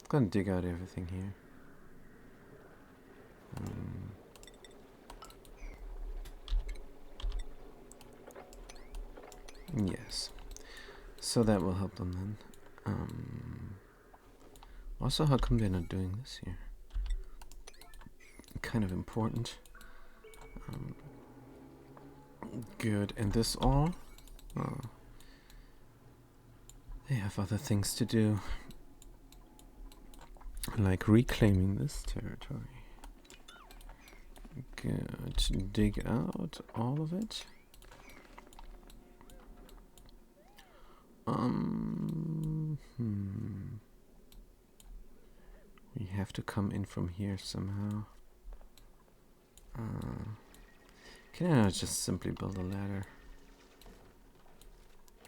I'm gonna dig out everything here. Yes. So that will help them then. Also, how come they're not doing this here? Kind of important. Good, and this all? Oh. They have other things to do, like reclaiming this territory. Good, dig out all of it. We have to come in from here somehow. Can I not just simply build a ladder?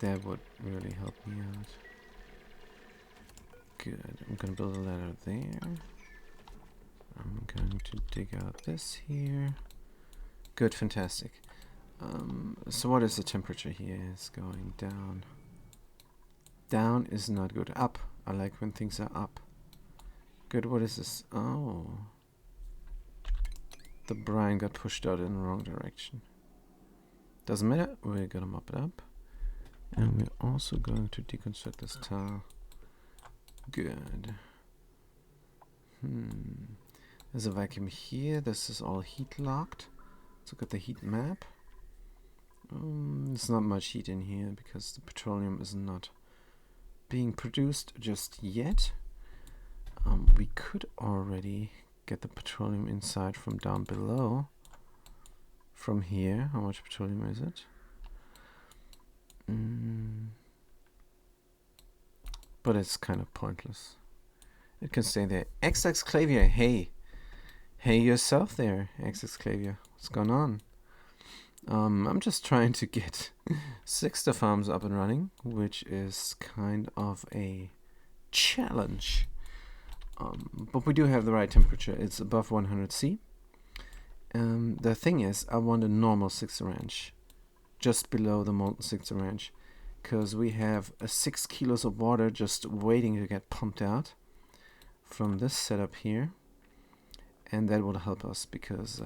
That would really help me out. Good. I'm gonna build a ladder there. I'm going to dig out this here. Good, fantastic. So what is the temperature here? It's going down. Down is not good. Up. I like when things are up. Good, what is this? Oh. The brine got pushed out in the wrong direction. Doesn't matter. We're gonna mop it up. And we're also going to deconstruct this tile. Good. There's a vacuum here. This is all heat locked. Let's look at the heat map. There's not much heat in here because the petroleum is not being produced just yet. We could already get the petroleum inside from down below. From here, how much petroleum is it? But it's kind of pointless. It can stay there. XX Clavier, hey. Hey yourself there, XX Clavier. What's going on? I'm just trying to get 6 farms up and running, which is kind of a challenge. But we do have the right temperature. It's above 100 C. The thing is, I want a normal 6 ranch, just below the molten 6 ranch, because we have 6 kilos of water just waiting to get pumped out from this setup here, and that will help us because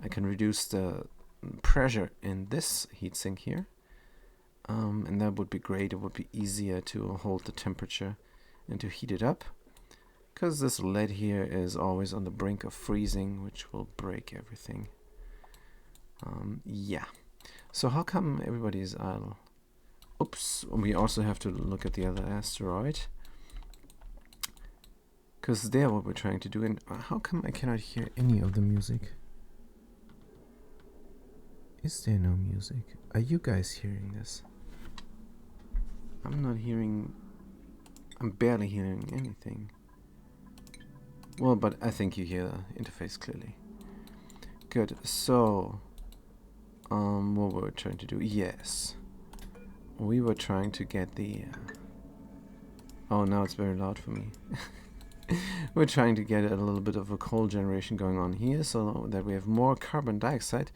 I can reduce the pressure in this heatsink here, and that would be great. It would be easier to hold the temperature and to heat it up, because this lead here is always on the brink of freezing, which will break everything. Yeah. So how come everybody is idle? Oops. We also have to look at the other asteroid, because there what we're trying to do. And how come I cannot hear any of the music? Is there no music? Are you guys hearing this? I'm not hearing. I'm barely hearing anything. Well, but I think you hear the interface clearly. Good. So, what were we trying to do? Yes, we were trying to get the. Oh, now it's very loud for me. We're trying to get a little bit of a coal generation going on here, so that we have more carbon dioxide.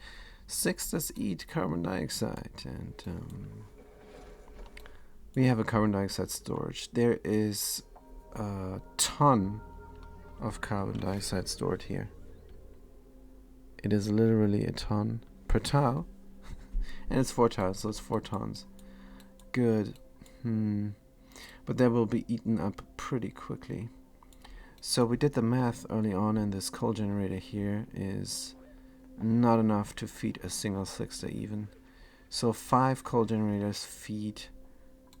Sixtus eat carbon dioxide, and we have a carbon dioxide storage. There is a ton of carbon dioxide stored here. It is literally a ton per tile, and it's 4 tiles, so it's 4 tons. Good. But that will be eaten up pretty quickly. So we did the math early on, and this coal generator here is not enough to feed a single slickster even. So 5 coal generators feed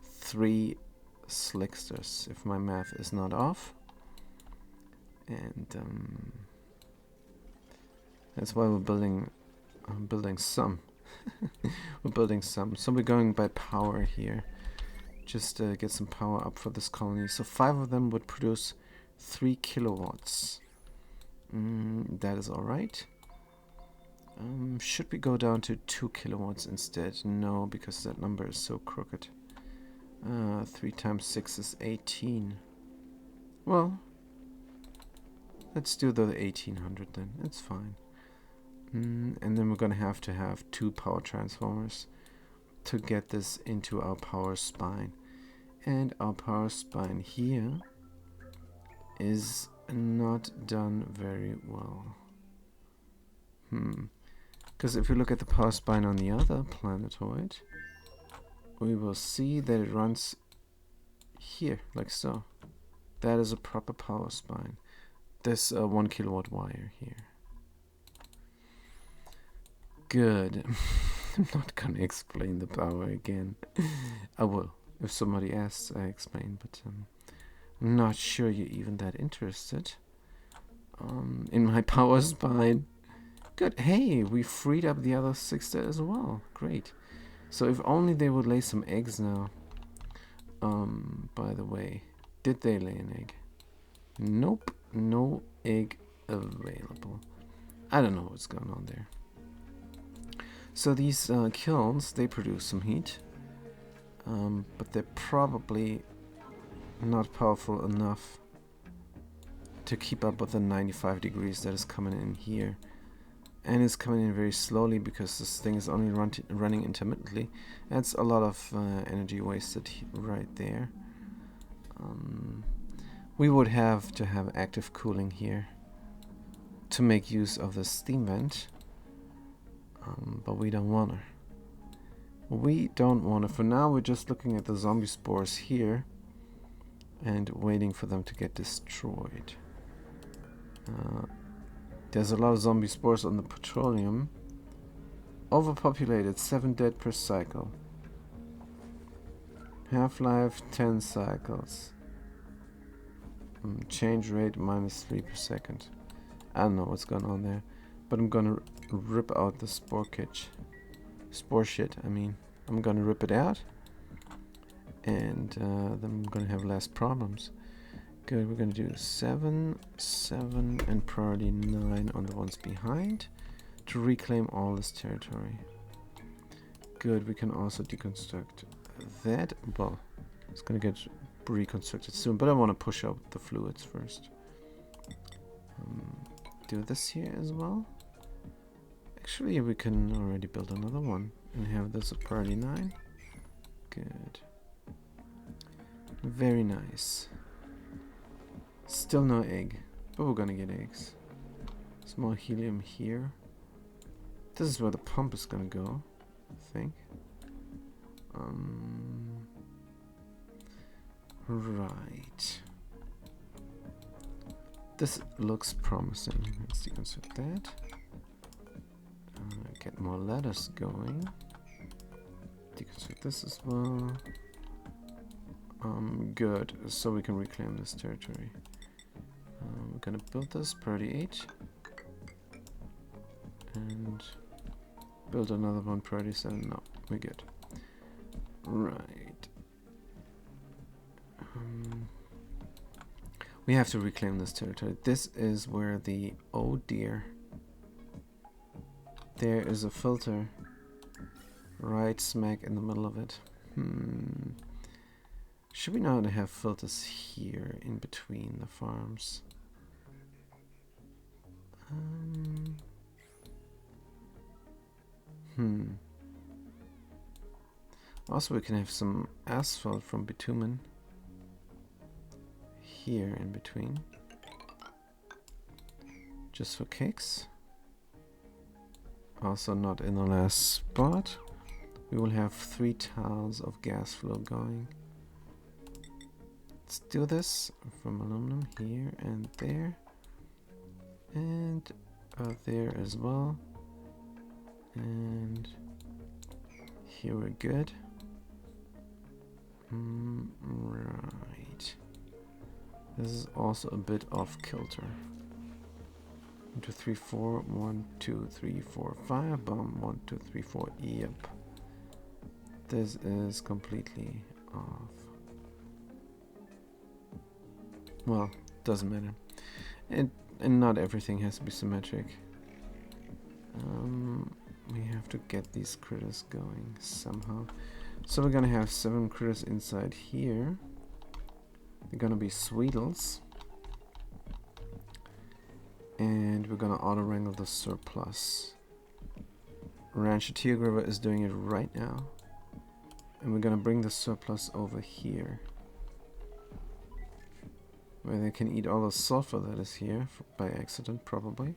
3 slicksters, if my math is not off. And that's why we're building some. We're building some. So we're going by power here. Just get some power up for this colony. So 5 of them would produce 3 kilowatts. That is alright. Should we go down to 2 kilowatts instead? No, because that number is so crooked. 3 times 6 is 18. Well, let's do the 1800 then. It's fine. And then we're gonna have to have 2 power transformers to get this into our power spine. And our power spine here is not done very well. Because if we look at the power spine on the other planetoid, we will see that it runs here, like so. That is a proper power spine. This 1 kilowatt wire here. Good. I'm not gonna explain the power again. I will. If somebody asks, I explain, but I'm not sure you're even that interested in my power spine. Good. Hey, we freed up the other 6 there as well. Great. So if only they would lay some eggs now. By the way, did they lay an egg? Nope, no egg available. I don't know what's going on there. So these kilns, they produce some heat, but they're probably not powerful enough to keep up with the 95 degrees that is coming in here. And it's coming in very slowly because this thing is only running intermittently. That's a lot of energy wasted right there. We would have to have active cooling here to make use of the steam vent, but we don't want to. We don't want to. For now, we're just looking at the zombie spores here and waiting for them to get destroyed. There's a lot of zombie spores on the petroleum. Overpopulated, 7 dead per cycle. Half-life, 10 cycles. Change rate, -3 per second. I don't know what's going on there. But I'm gonna rip out the spore kit. Spore shit, I mean. I'm gonna rip it out. And then I'm gonna have less problems. Good, we're gonna do 7, 7, and priority 9 on the ones behind to reclaim all this territory. Good, we can also deconstruct that. Well, it's gonna get reconstructed soon, but I want to push out the fluids first. Do this here as well. Actually, we can already build another one and have this at priority 9. Good. Very nice. Still no egg, but we're gonna get eggs. Some more helium here. This is where the pump is gonna go, I think. Right. This looks promising. Let's deconstruct that. Get more ladders going. Deconstruct this as well. Good. So we can reclaim this territory. We're gonna build this, priority 8. And build another one, priority 7. No, we're good. Right. We have to reclaim this territory. This is where the... Oh dear. There is a filter right smack in the middle of it. Should we not have filters here in between the farms? Also, we can have some asphalt from bitumen here in between, just for kicks. Also not in the last spot. We will have 3 tiles of gas flow going. Let's do this from aluminum here and there. And there as well. And here we're good. Right. This is also a bit off kilter. 1, 2, 3, 4. 1, 2, 3, 4, 5. Boom. 1, 2, 3, 4. Yep. This is completely off. Well, doesn't matter. And not everything has to be symmetric. We have to get these critters going somehow. So we're gonna have 7 critters inside here. They're gonna be Sweetles. And we're gonna auto wrangle the surplus. Rancher River is doing it right now. And we're gonna bring the surplus over here, where they can eat all the sulfur that is here, by accident probably.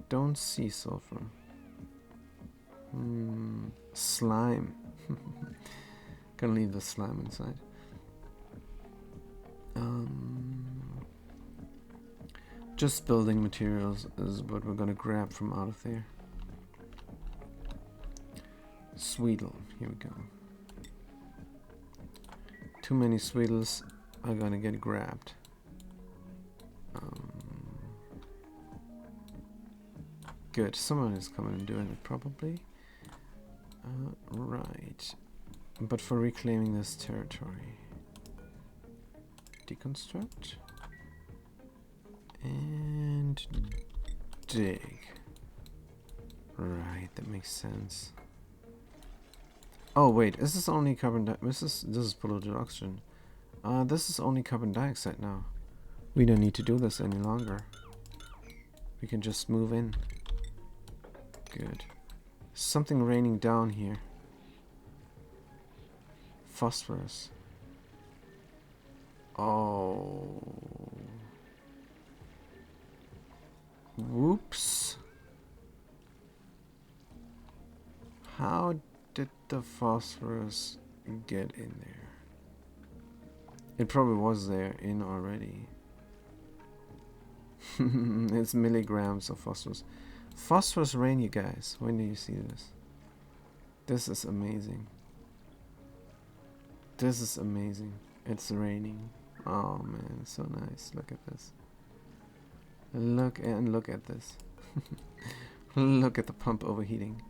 Don't see sulfur. Slime. Gonna leave the slime inside. Just building materials is what we're gonna grab from out of there. Sweedle, here we go. Too many sweedles are gonna get grabbed. Good, someone is coming and doing it probably. Right. But for reclaiming this territory. Deconstruct. And dig. Right, that makes sense. Oh wait, is this only carbon dioxide? This is polluted oxygen. This is only carbon dioxide now. We don't need to do this any longer. We can just move in. Good. Something raining down here. Phosphorus. Oh. Whoops. How did the phosphorus get in there? It probably was there in already. It's milligrams of phosphorus. Phosphorus rain, you guys. When do you see this? This is amazing. This is amazing. It's raining. Oh man, it's so nice. Look at this. Look at this. Look at the pump overheating.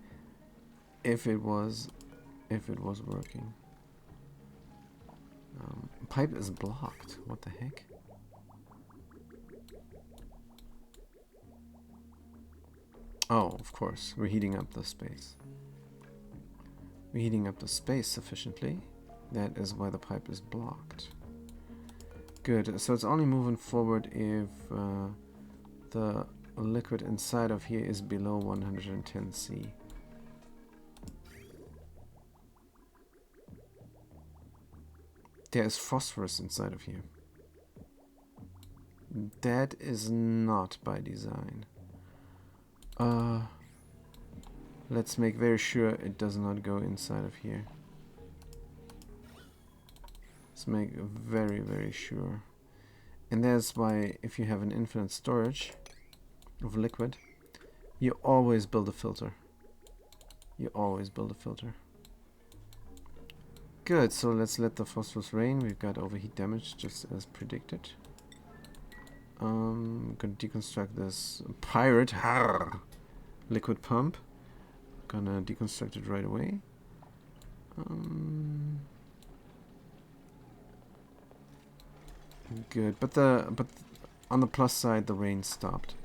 If it was working. Pipe is blocked. What the heck? Oh, of course. We're heating up the space. We're heating up the space sufficiently. That is why the pipe is blocked. Good. So it's only moving forward if the liquid inside of here is below 110 C. There's phosphorus inside of here. That is not by design. Let's make very sure it does not go inside of here. Let's make very, very sure. And that's why if you have an infinite storage of liquid, you always build a filter. You always build a filter. Good, so let's let the phosphorus rain. We've got overheat damage just as predicted. I'm gonna deconstruct this pirate liquid pump. Gonna deconstruct it right away. Good, but on the plus side, the rain stopped.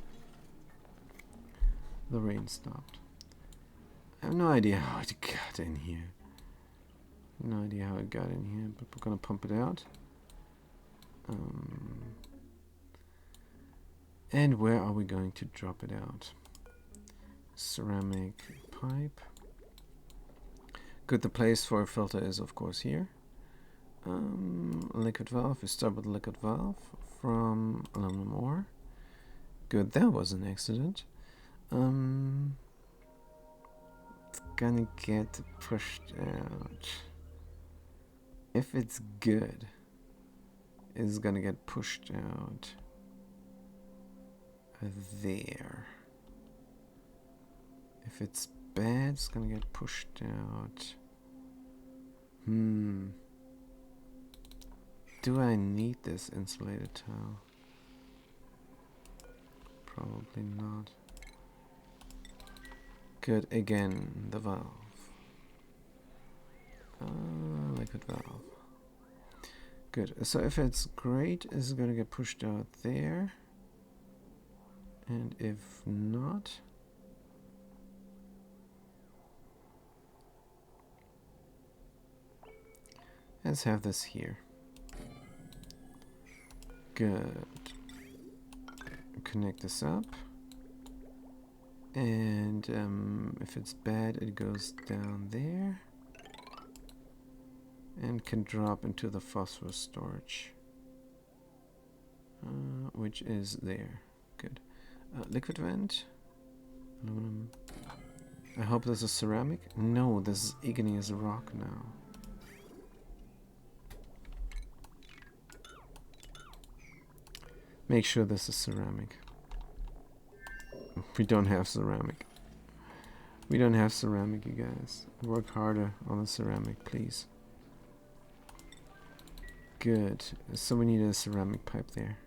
The rain stopped. I have no idea how it got in here. No idea how it got in here, but we're gonna pump it out. And where are we going to drop it out? Ceramic pipe. Good, the place for a filter is of course here. Liquid valve, we start with the liquid valve from aluminum ore. Good, that was an accident. It's gonna get pushed out. If it's good, it's gonna get pushed out there. If it's bad, it's gonna get pushed out. Do I need this insulated tile? Probably not. Good, again, the valve. Liquid valve. Good, so if it's great, it's gonna get pushed out there. And if not, let's have this here. Good. Connect this up. And if it's bad, it goes down there. And can drop into the phosphorus storage. Which is there. Good. Liquid vent. Aluminum. I hope this is ceramic. No, this is igneous rock now. Make sure this is ceramic. We don't have ceramic. We don't have ceramic, you guys. Work harder on the ceramic, please. Good. So we need a ceramic pipe there.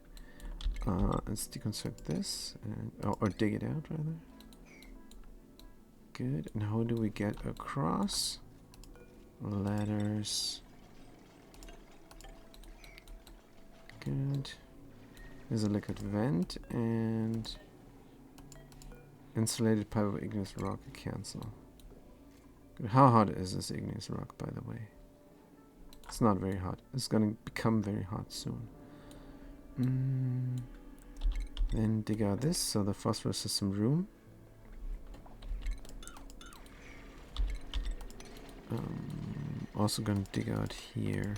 Let's deconstruct this, and, or dig it out, rather. Good. And how do we get across? Ladders. Good. There's a liquid vent and insulated pipe of igneous rock. Cancel. Good. How hot is this igneous rock, by the way? It's not very hot. It's gonna become very hot soon. Then dig out this so the phosphorus has some room. Also gonna dig out here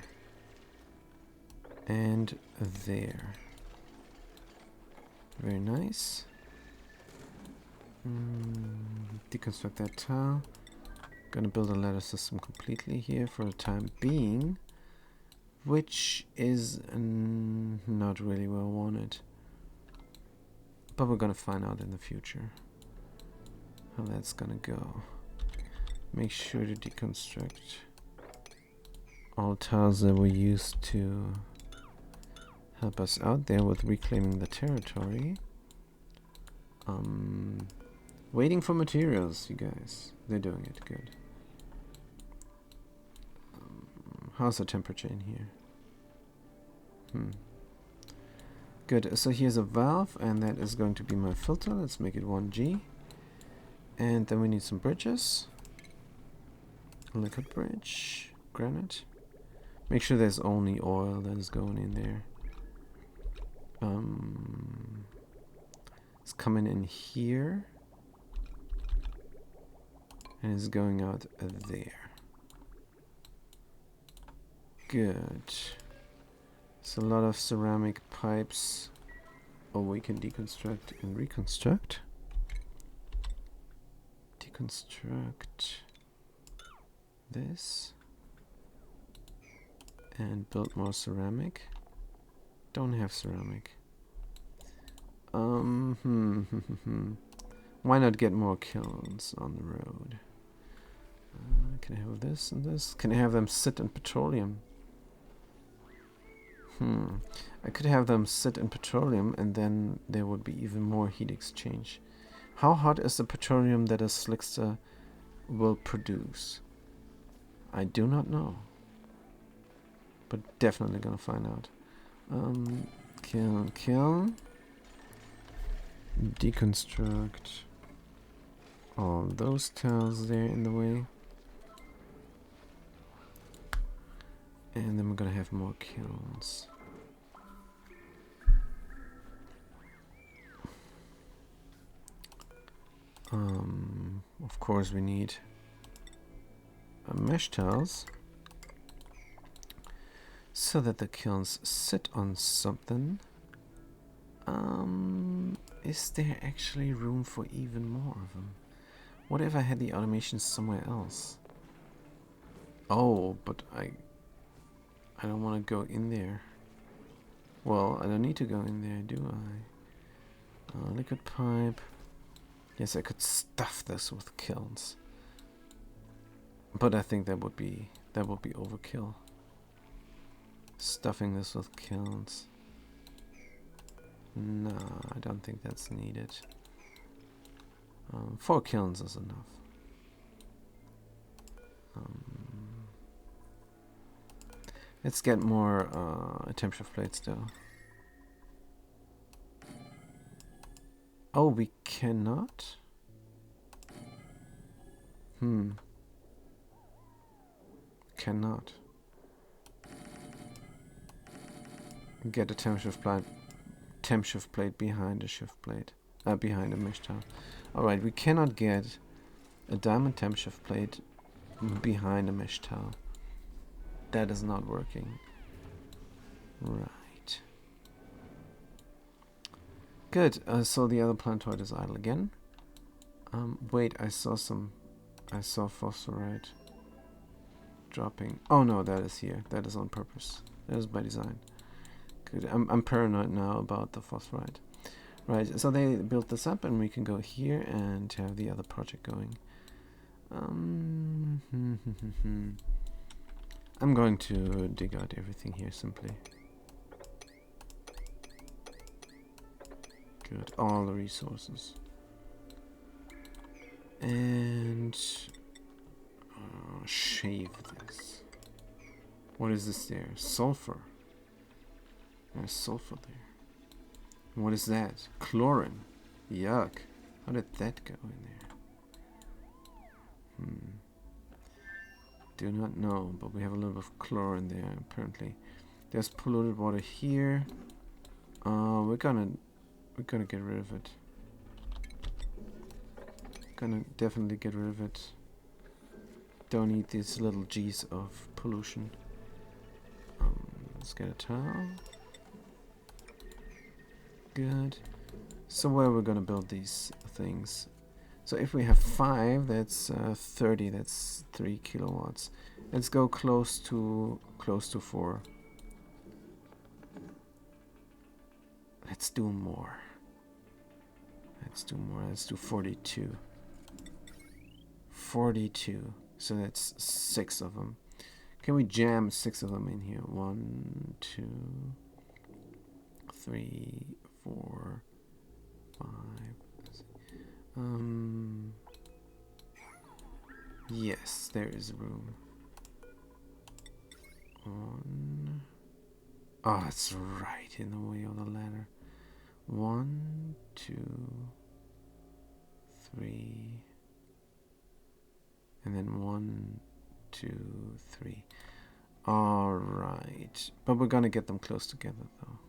and there. Very nice. Deconstruct that tile. Gonna build a ladder system completely here for the time being, which is not really well wanted, but we're gonna find out in the future how that's gonna go. Make sure to deconstruct all tiles that were used to help us out there with reclaiming the territory. Waiting for materials, you guys. They're doing it good. How's the temperature in here? Good. So here's a valve, and that is going to be my filter. Let's make it 1G. And then we need some bridges. Liquid bridge. Granite. Make sure there's only oil that is going in there. It's coming in here. And it's going out there. Good. It's a lot of ceramic pipes. Oh, we can deconstruct and reconstruct. Deconstruct this. And build more ceramic. Don't have ceramic. Why not get more kilns on the road? Can I have this and this? Can I have them sit in petroleum? I could have them sit in petroleum, and then there would be even more heat exchange. How hot is the petroleum that a slickster will produce? I do not know, but definitely gonna find out. Kiln. Deconstruct all those tiles there in the way. And then we're gonna have more kilns. Of course we need mesh tiles so that the kilns sit on something. Is there actually room for even more of them? What if I had the automation somewhere else? Oh, but I don't want to go in there. Well, I don't need to go in there, do I? Liquid pipe. Yes, I could stuff this with kilns, but I think that would be overkill. Stuffing this with kilns. No, I don't think that's needed. 4 kilns is enough. Let's get more temperature plates though. Oh, we cannot? Cannot. Get a temp shift plate behind a shift plate. Behind a mesh tile. Alright, we cannot get a diamond temp shift plate behind a mesh tile. That is not working. Right. Good. So the other planetoid is idle again. Wait, I saw phosphorite dropping. Oh no, that is here. That is on purpose. That is by design. Good. I'm paranoid now about the phosphorite. Right, so they built this up and we can go here and have the other project going. I'm going to dig out everything here simply. Good, all the resources. And shave this. What is this there? Sulfur. There's sulfur there. What is that? Chlorine. Yuck. How did that go in there? Do not know, but we have a little bit of chlorine there apparently. There's polluted water here. We're gonna get rid of it. Gonna definitely get rid of it. Don't need these little G's of pollution. Let's get a towel. Good. So where are we gonna build these things? So if we have 5, that's 30. That's 3 kilowatts. Let's go close to 4. Let's do more. Let's do 42. 42. So that's 6 of them. Can we jam 6 of them in here? 1, 2, 3, 4, 5. Yes, there is room. 1. Oh, it's right in the way of the ladder. 1, 2, 3, and then 1, 2, 3. All right, but we're gonna get them close together, though.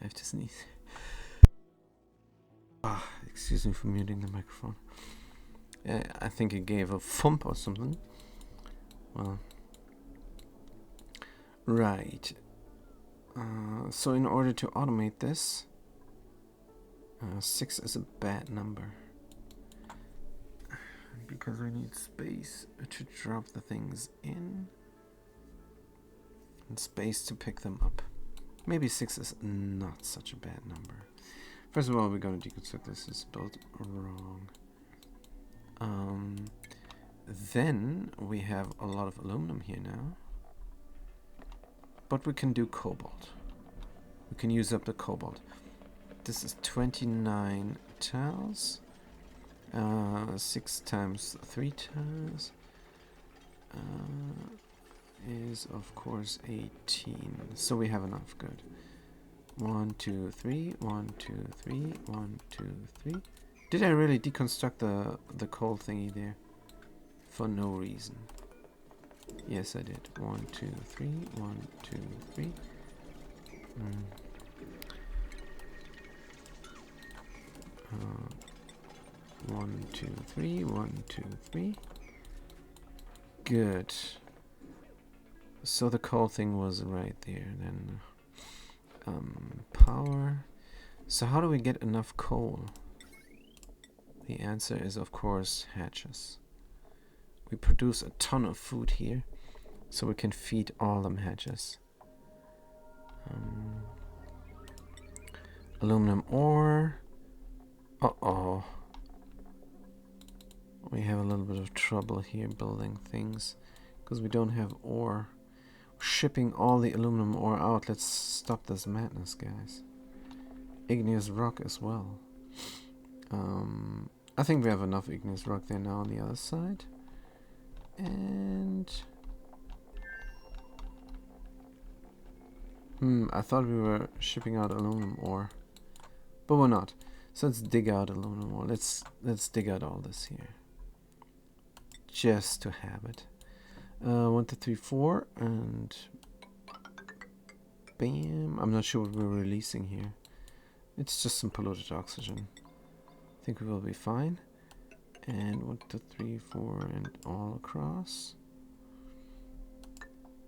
I have to sneeze. Excuse me for muting the microphone. I think it gave a thump or something. Well, right. So in order to automate this, 6 is a bad number. Because we need space to drop the things in. And space to pick them up. Maybe 6 is not such a bad number. First of all, we're going to deconstruct this. It's built wrong. Then we have a lot of aluminum here now. But we can do cobalt. We can use up the cobalt. This is 29 tiles. 6 times 3 tiles is of course 18. So we have enough. Good. 1, 2, 3. 1, 2, 3. 1, 2, 3. Did I really deconstruct the coal thingy there? For no reason. Yes, I did. 1, 2, 3. 1, 2, 3. 1, 2, 3. 1, 2, 3. Good. So the coal thing was right there. Then power. So how do we get enough coal? The answer is of course hatches. We produce a ton of food here, so we can feed all them hatches. Aluminum ore. Uh-oh. We have a little bit of trouble here building things because we don't have ore. Shipping all the aluminum ore out. Let's stop this madness, guys. Igneous rock as well. I think we have enough igneous rock there now on the other side. And I thought we were shipping out aluminum ore, but we're not. So let's dig out aluminum ore. Let's dig out all this here, just to have it. 1, 2, 3, 4, and bam. I'm not sure what we're releasing here. It's just some polluted oxygen. I think we will be fine. And 1, 2, 3, 4, and all across.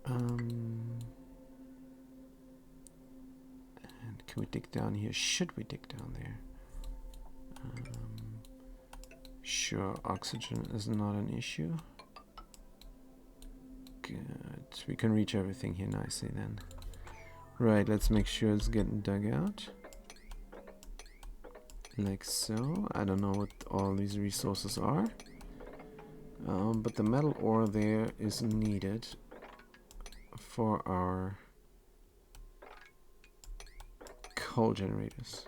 And can we dig down here? Should we dig down there? Sure, oxygen is not an issue. Good. We can reach everything here nicely then. Right, let's make sure it's getting dug out. Like so. I don't know what all these resources are. But the metal ore there is needed for our coal generators.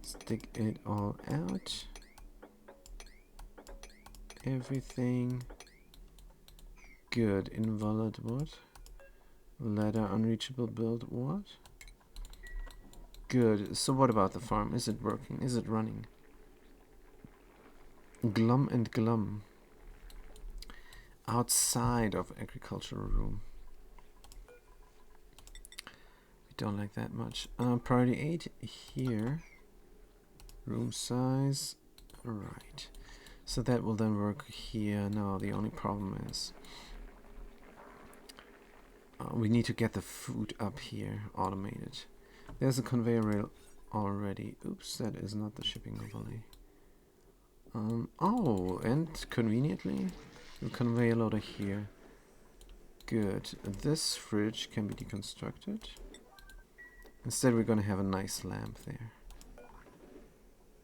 Stick it all out. Everything. Good. Invalid what? Ladder unreachable build what? Good. So what about the farm? Is it working? Is it running? Glum and glum. Outside of agricultural room. We don't like that much. Priority 8 here. Room size. Right. So that will then work here. Now the only problem is we need to get the food up here automated. There's a conveyor rail already. Oops, that is not the shipping overlay. Oh, and conveniently, the conveyor loader here. Good. This fridge can be deconstructed. Instead, we're going to have a nice lamp there.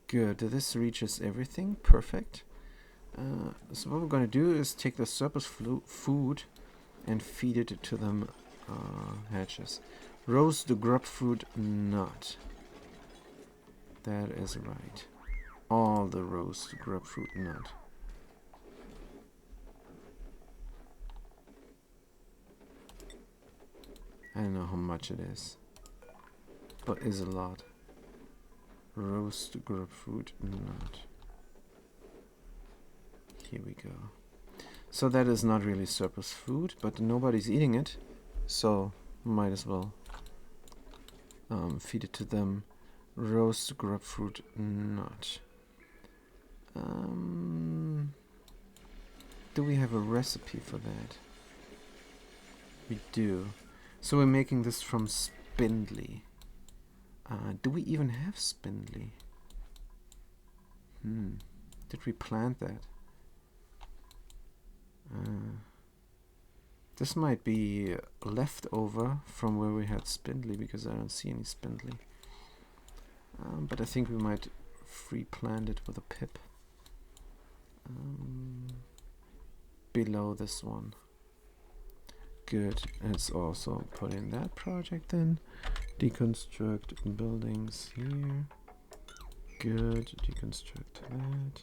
Good. This reaches everything. Perfect. So what we're going to do is take the surplus food and feed it to them hatches. Roast the grub fruit nut. That is right. All the roast grub fruit nut. I don't know how much it is, but it's a lot. Roast grub fruit nut. Here we go. So that is not really surplus food, but nobody's eating it, so might as well feed it to them. Roast grapefruit nut. Do we have a recipe for that? We do. So we're making this from spindly. Do we even have spindly? Did we plant that? This might be leftover from where we had spindly, because I don't see any spindly. But I think we might free plant it with a pip. Below this one. Good. Let's also put in that project then. Deconstruct buildings here. Good. Deconstruct that.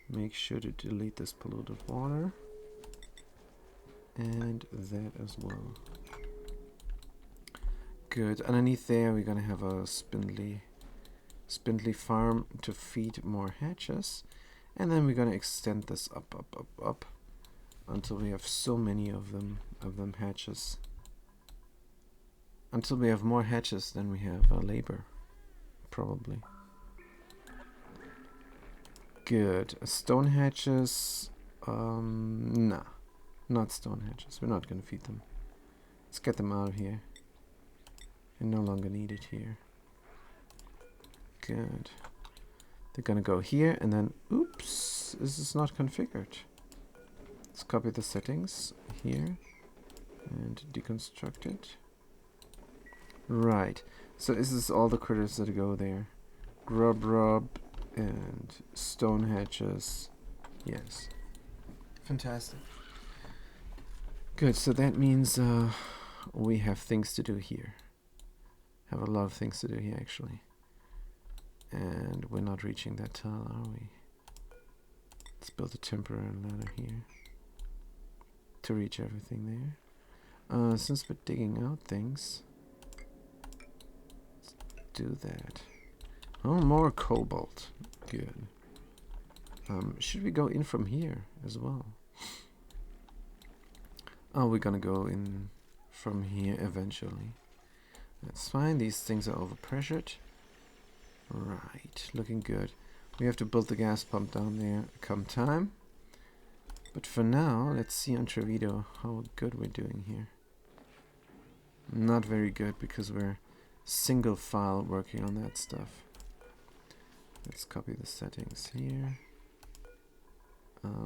Make sure to delete this polluted water. And that as well. Good. Underneath there we're gonna have a spindly farm to feed more hatches. And then we're gonna extend this up until we have so many of them hatches. Until we have more hatches than we have labor, probably. Good. Stone hatches, nah, not stone hatches. We're not gonna feed them. Let's get them out of here. They're no longer needed here. Good. They're gonna go here and then, oops, this is not configured. Let's copy the settings here and deconstruct it. Right. So this is all the critters that go there. Grub and stone hatches. Yes. Fantastic. Good. So that means we have things to do here. Have a lot of things to do here actually. And we're not reaching that tile, are we? Let's build a temporary ladder here to reach everything there. Since we're digging out things, let's do that. Oh, more cobalt. Good. Should we go in from here as well? Oh, we're gonna go in from here eventually. That's fine. These things are overpressured. Right, looking good. We have to build the gas pump down there come time. But for now, let's see on Trevido how good we're doing here. Not very good because we're single file working on that stuff. Let's copy the settings here.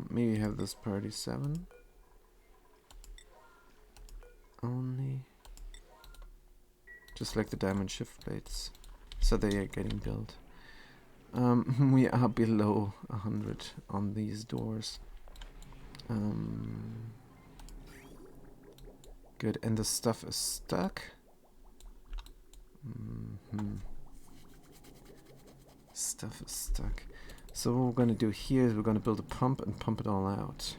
Maybe have this priority 7 only. just like the diamond shift plates. So they are getting built. We are below 100 on these doors. Good, and the stuff is stuck. Stuff is stuck. So what we're going to do here is we're going to build a pump and pump it all out.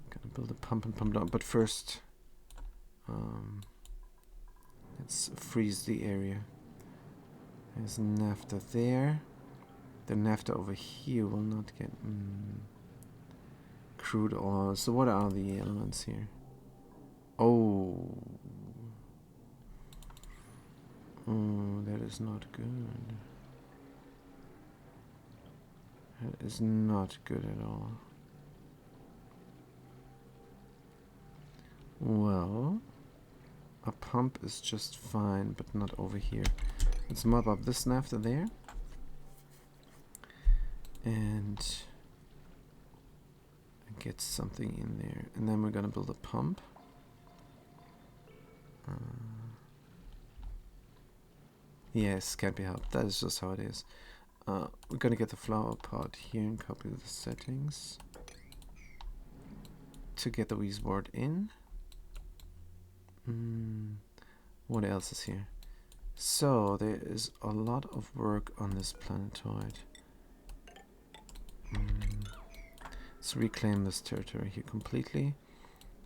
Gonna build a pump and pump it out, but first let's freeze the area. There's naphtha there. The naphtha over here will not get crude oil. So what are the elements here? Oh, that is not good. That is not good at all. Well, a pump is just fine, but not over here. Let's mop up this naphtha there. And get something in there. And then we're going to build a pump. Yes, can't be helped. That is just how it is. We're going to get the flower pot here and copy the settings to get the Wheeze board in. What else is here? So there is a lot of work on this planetoid. Let's reclaim this territory here completely.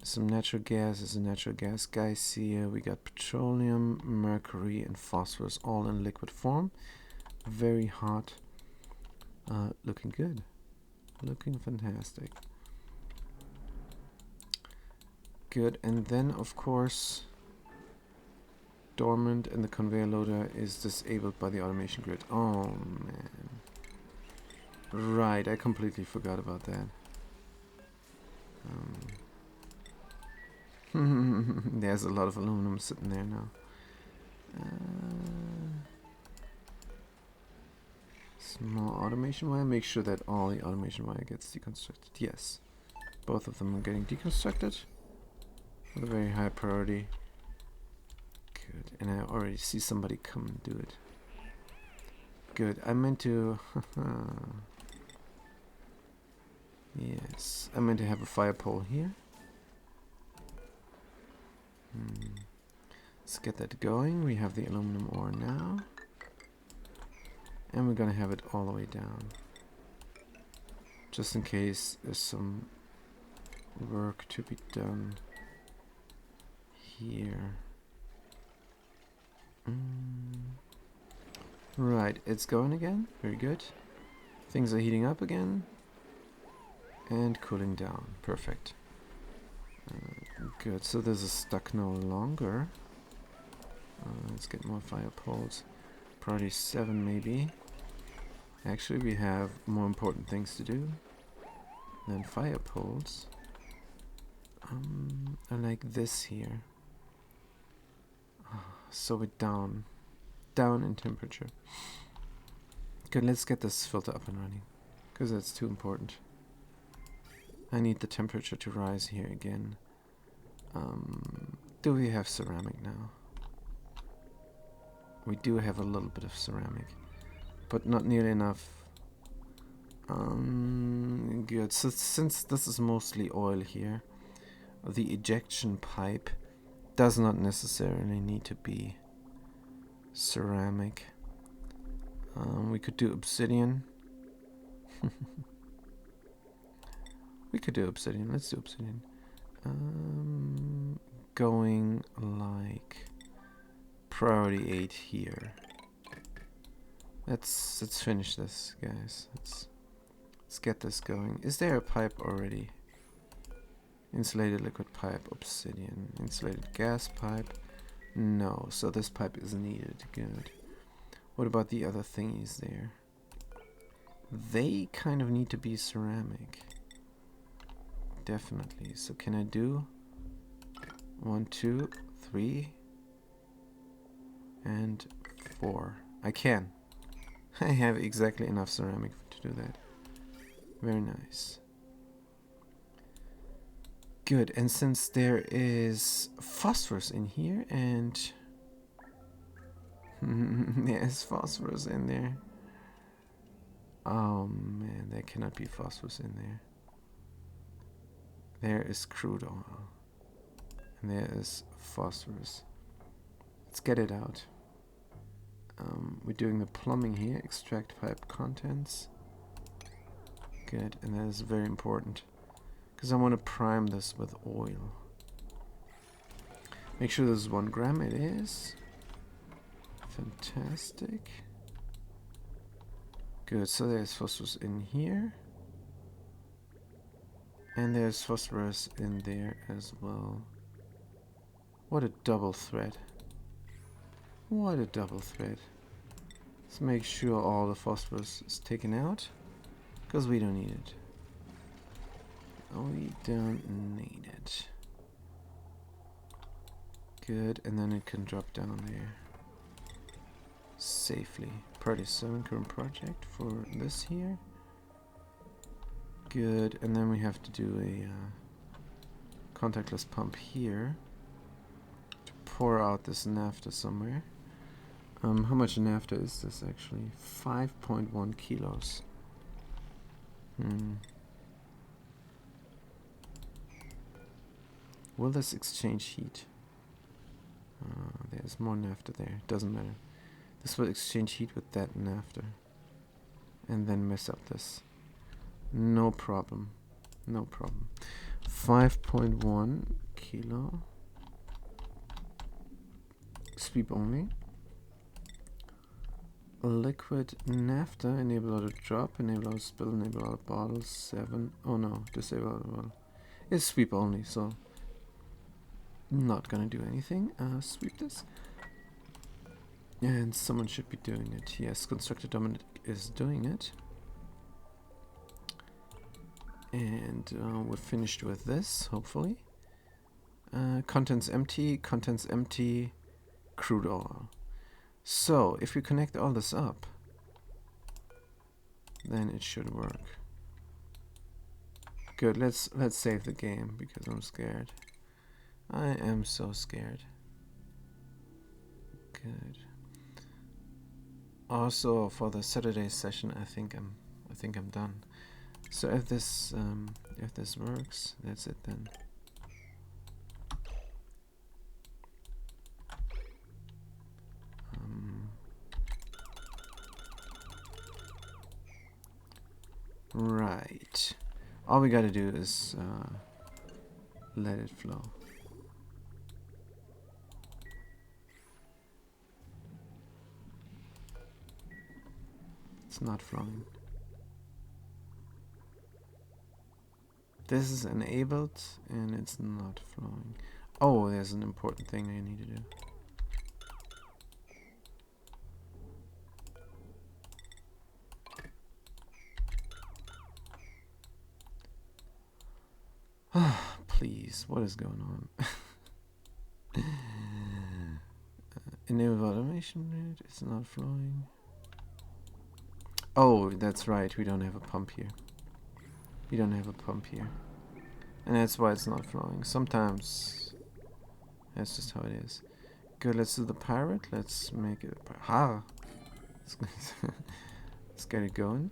Some natural gas. There's a natural gas guys here. We got petroleum, mercury, and phosphorus all in liquid form. Very hot. Looking good. Looking fantastic. Good. And then, of course, dormant, and the conveyor loader is disabled by the automation grid. Oh, man. Right, I completely forgot about that. There's a lot of aluminum sitting there now. Small automation wire. Make sure that all the automation wire gets deconstructed. Yes. Both of them are getting deconstructed with a very high priority. Good. And I already see somebody come and do it. Good. I meant to... Yes. I meant to have a fire pole here. Let's get that going. We have the aluminum ore now. And we're gonna have it all the way down. Just in case there's some work to be done here. Right, it's going again. Very good. Things are heating up again. And cooling down. Perfect. Good, so this is stuck no longer. Let's get more fire poles. Priority 7 maybe. Actually, we have more important things to do than fire poles. I like this here. So we're down in temperature. Good, let's get this filter up and running, because that's too important. I need the temperature to rise here again. Do we have ceramic now? We do have a little bit of ceramic, but not nearly enough. Good. So since this is mostly oil here, the ejection pipe does not necessarily need to be ceramic. We could do obsidian. We could do obsidian. Let's do obsidian. Going like priority 8 here. Let's finish this, guys. Let's get this going. Is there a pipe already? Insulated liquid pipe, obsidian. Insulated gas pipe. No, so this pipe is needed. Good. What about the other thingies there? They kind of need to be ceramic. Definitely. So can I do 1, 2, 3, and 4? I can. I have exactly enough ceramic to do that. Very nice. Good, and since there is phosphorus in here, and there's phosphorus in there. Oh man, there cannot be phosphorus in there. There is crude oil, and there is phosphorus. Let's get it out. We're doing the plumbing here, extract pipe contents. Good, and that is very important, because I want to prime this with oil. Make sure this is 1 gram. It is. Fantastic. Good, so there's phosphorus in here. And there's phosphorus in there as well. What a double thread. What a double thread. Let's make sure all the phosphorus is taken out, because we don't need it. We don't need it. Good, and then it can drop down there safely. Party 7 current project for this here. Good, and then we have to do a contactless pump here to pour out this naphtha somewhere. How much naphtha is this actually? 5.1 kilos. Will this exchange heat? There's more naphtha there. Doesn't matter. This will exchange heat with that naphtha. And then mess up this. No problem. No problem. 5.1 kilo. Sweep only. Liquid naphtha. Enable auto drop. Enable auto spill. Enable auto bottle. 7. Oh no. Disable auto bottle. It's sweep only, so not gonna do anything. Sweep this. And someone should be doing it. Yes, Constructor Dominic is doing it. And we're finished with this, hopefully. Contents empty, crude oil. So, if we connect all this up, then it should work. Good, let's save the game, because I'm scared. I am so scared. Good. Also, for the Saturday session, I think I'm done. So if this works, that's it then. Right. All we gotta do is let it flow. It's not flowing. This is enabled and it's not flowing. Oh, there's an important thing I need to do. Please, what is going on? Enable automation rate, it's not flowing. Oh, that's right, we don't have a pump here. We don't have a pump here. And that's why it's not flowing. Sometimes that's just how it is. Good, let's do the pirate. Let's make it a pirate. Let's get it going.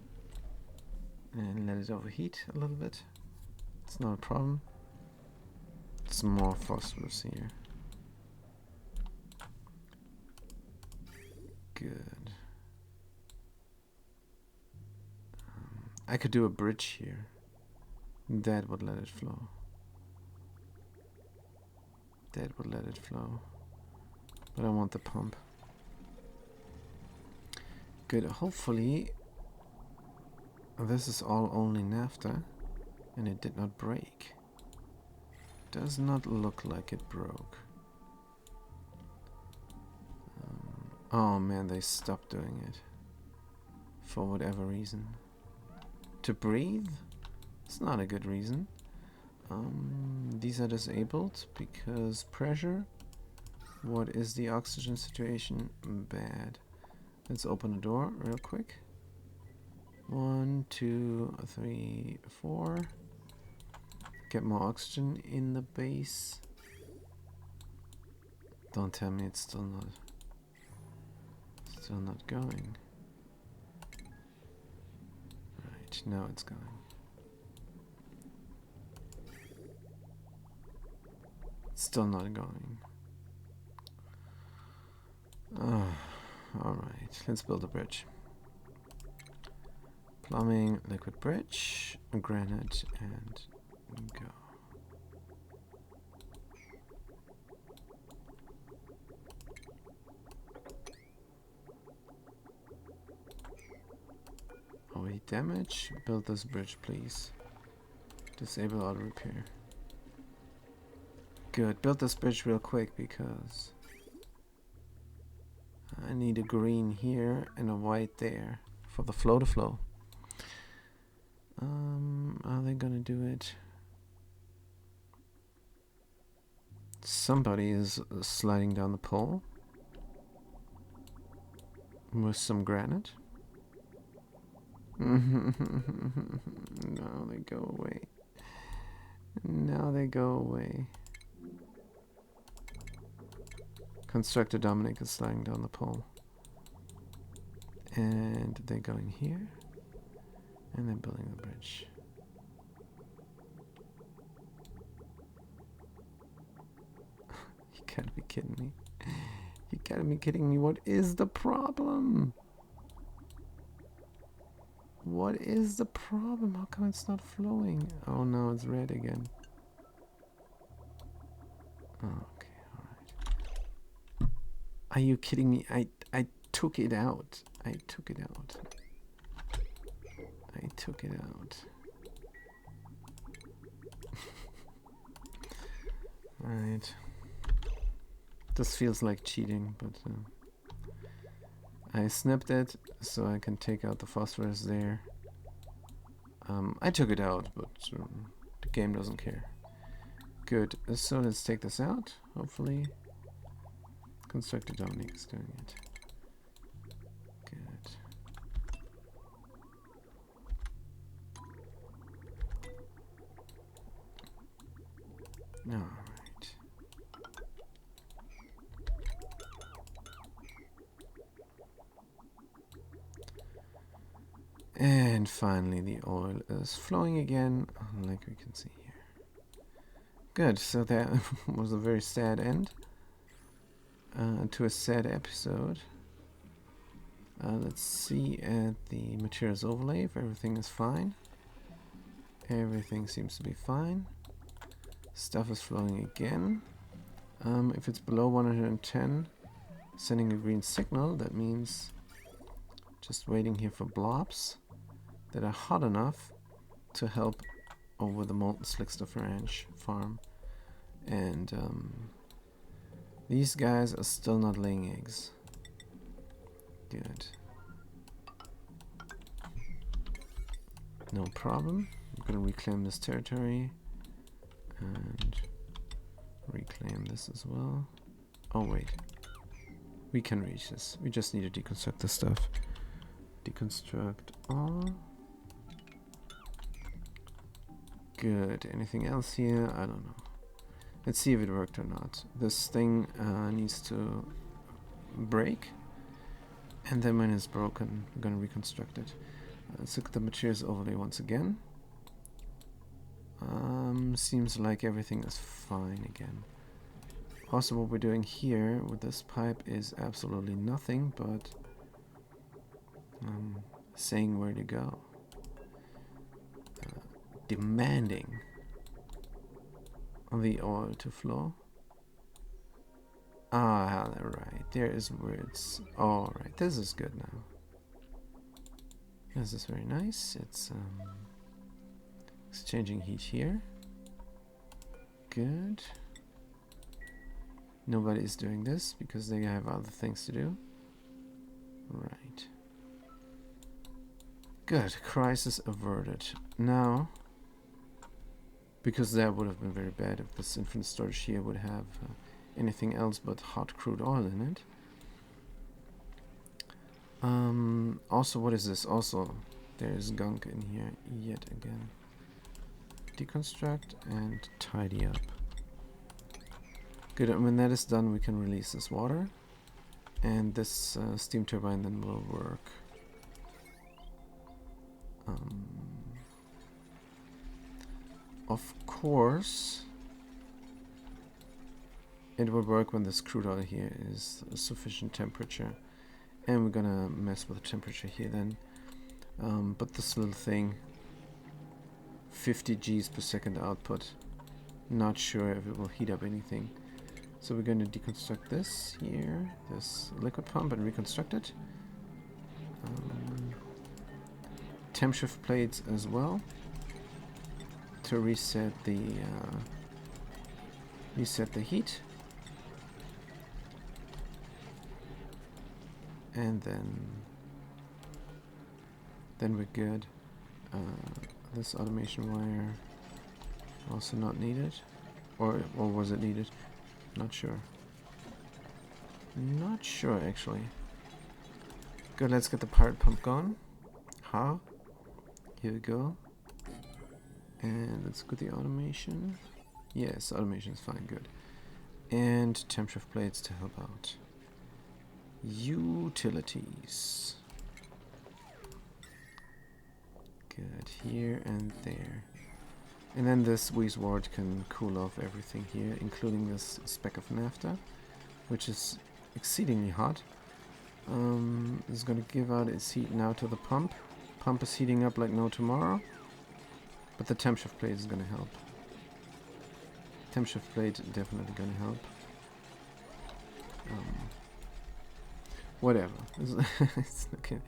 And let it overheat a little bit. It's not a problem. Some more phosphorus here. Good. I could do a bridge here. That would let it flow. That would let it flow. But I want the pump. Good. Hopefully this is all only naphtha and it did not break. Does not look like it broke. Oh man, they stopped doing it. For whatever reason. To breathe? It's not a good reason. These are disabled because pressure. What is the oxygen situation? Bad. Let's open the door real quick. 1, 2, 3, 4. get more oxygen in the base. Don't tell me it's still not going. Right, now it's going. Still not going. Oh, alright, let's build a bridge. Plumbing, liquid bridge, granite, and go. Oh, 8 damage. Build this bridge, please. Disable auto repair. Good. Build this bridge real quick because I need a green here and a white there for the flow to flow. Are they gonna do it? Somebody is sliding down the pole with some granite. Now they go away. Now they go away. Constructor Dominic is sliding down the pole. And they're going here. And they're building the bridge. You gotta be kidding me. You gotta be kidding me. What is the problem? What is the problem? How come it's not flowing? Oh no, it's red again. Okay, alright. Are you kidding me? I took it out. I took it out. I took it out. Alright. This feels like cheating, but I snipped it so I can take out the phosphorus there. I took it out, but the game doesn't care. Good. So let's take this out. Hopefully, Constructor Dominic is doing it. Good. All right. And finally the oil is flowing again, like we can see here. Good, so that was a very sad end to a sad episode. Let's see at the materials overlay if everything is fine. Everything seems to be fine. Stuff is flowing again. If it's below 110, sending a green signal, that means just waiting here for blobs that are hot enough to help over the molten slickstuff ranch farm. And these guys are still not laying eggs. Good. No problem. I'm gonna reclaim this territory and reclaim this as well. Oh wait, we can reach this. We just need to deconstruct this stuff. Deconstruct all. Good. Anything else here? I don't know. Let's see if it worked or not. This thing needs to break, and then when it's broken, we're gonna reconstruct it. Let's look at the materials overlay once again. Seems like everything is fine again. Also, what we're doing here with this pipe is absolutely nothing but saying where to go. Demanding the oil to flow. Ah, right. There is where it's... Alright, this is good now. This is very nice. It's exchanging heat here. Good. Nobody's doing this because they have other things to do. Right. Good. Crisis averted. Now, because that would have been very bad if this infinite storage here would have anything else but hot crude oil in it. Also, what is this? Also, there's gunk in here yet again. deconstruct and tidy up. Good, and when that is done, we can release this water, and this steam turbine then will work. Of course, it will work when this crude oil here is a sufficient temperature, and we're gonna mess with the temperature here then. But this little thing, 50 Gs per second output, not sure if it will heat up anything. So we're going to deconstruct this here, this liquid pump, and reconstruct it. Temp shift plates as well to reset the heat, and then we're good. This automation wire also not needed, or was it needed? Not sure. Not sure actually. Good, let's get the pirate pump going. How? Here we go. And let's go the automation. Yes, automation is fine, good. And temp shift plates to help out. Utilities. Good, here and there. And then this wheeze ward can cool off everything here, including this speck of naphtha, which is exceedingly hot. It's going to give out its heat now to the pump. Pump is heating up like no tomorrow, but the temp shift plate is going to help. Temp shift plate definitely going to help. Whatever. Okay.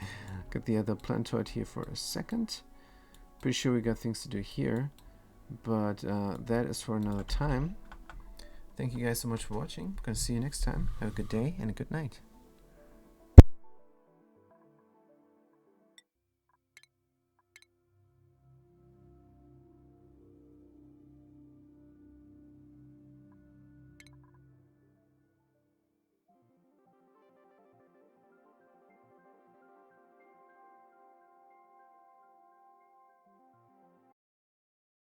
Got the other plantoid here for a second. Pretty sure we got things to do here, but that is for another time. Thank you guys so much for watching. I'm gonna see you next time. Have a good day and a good night.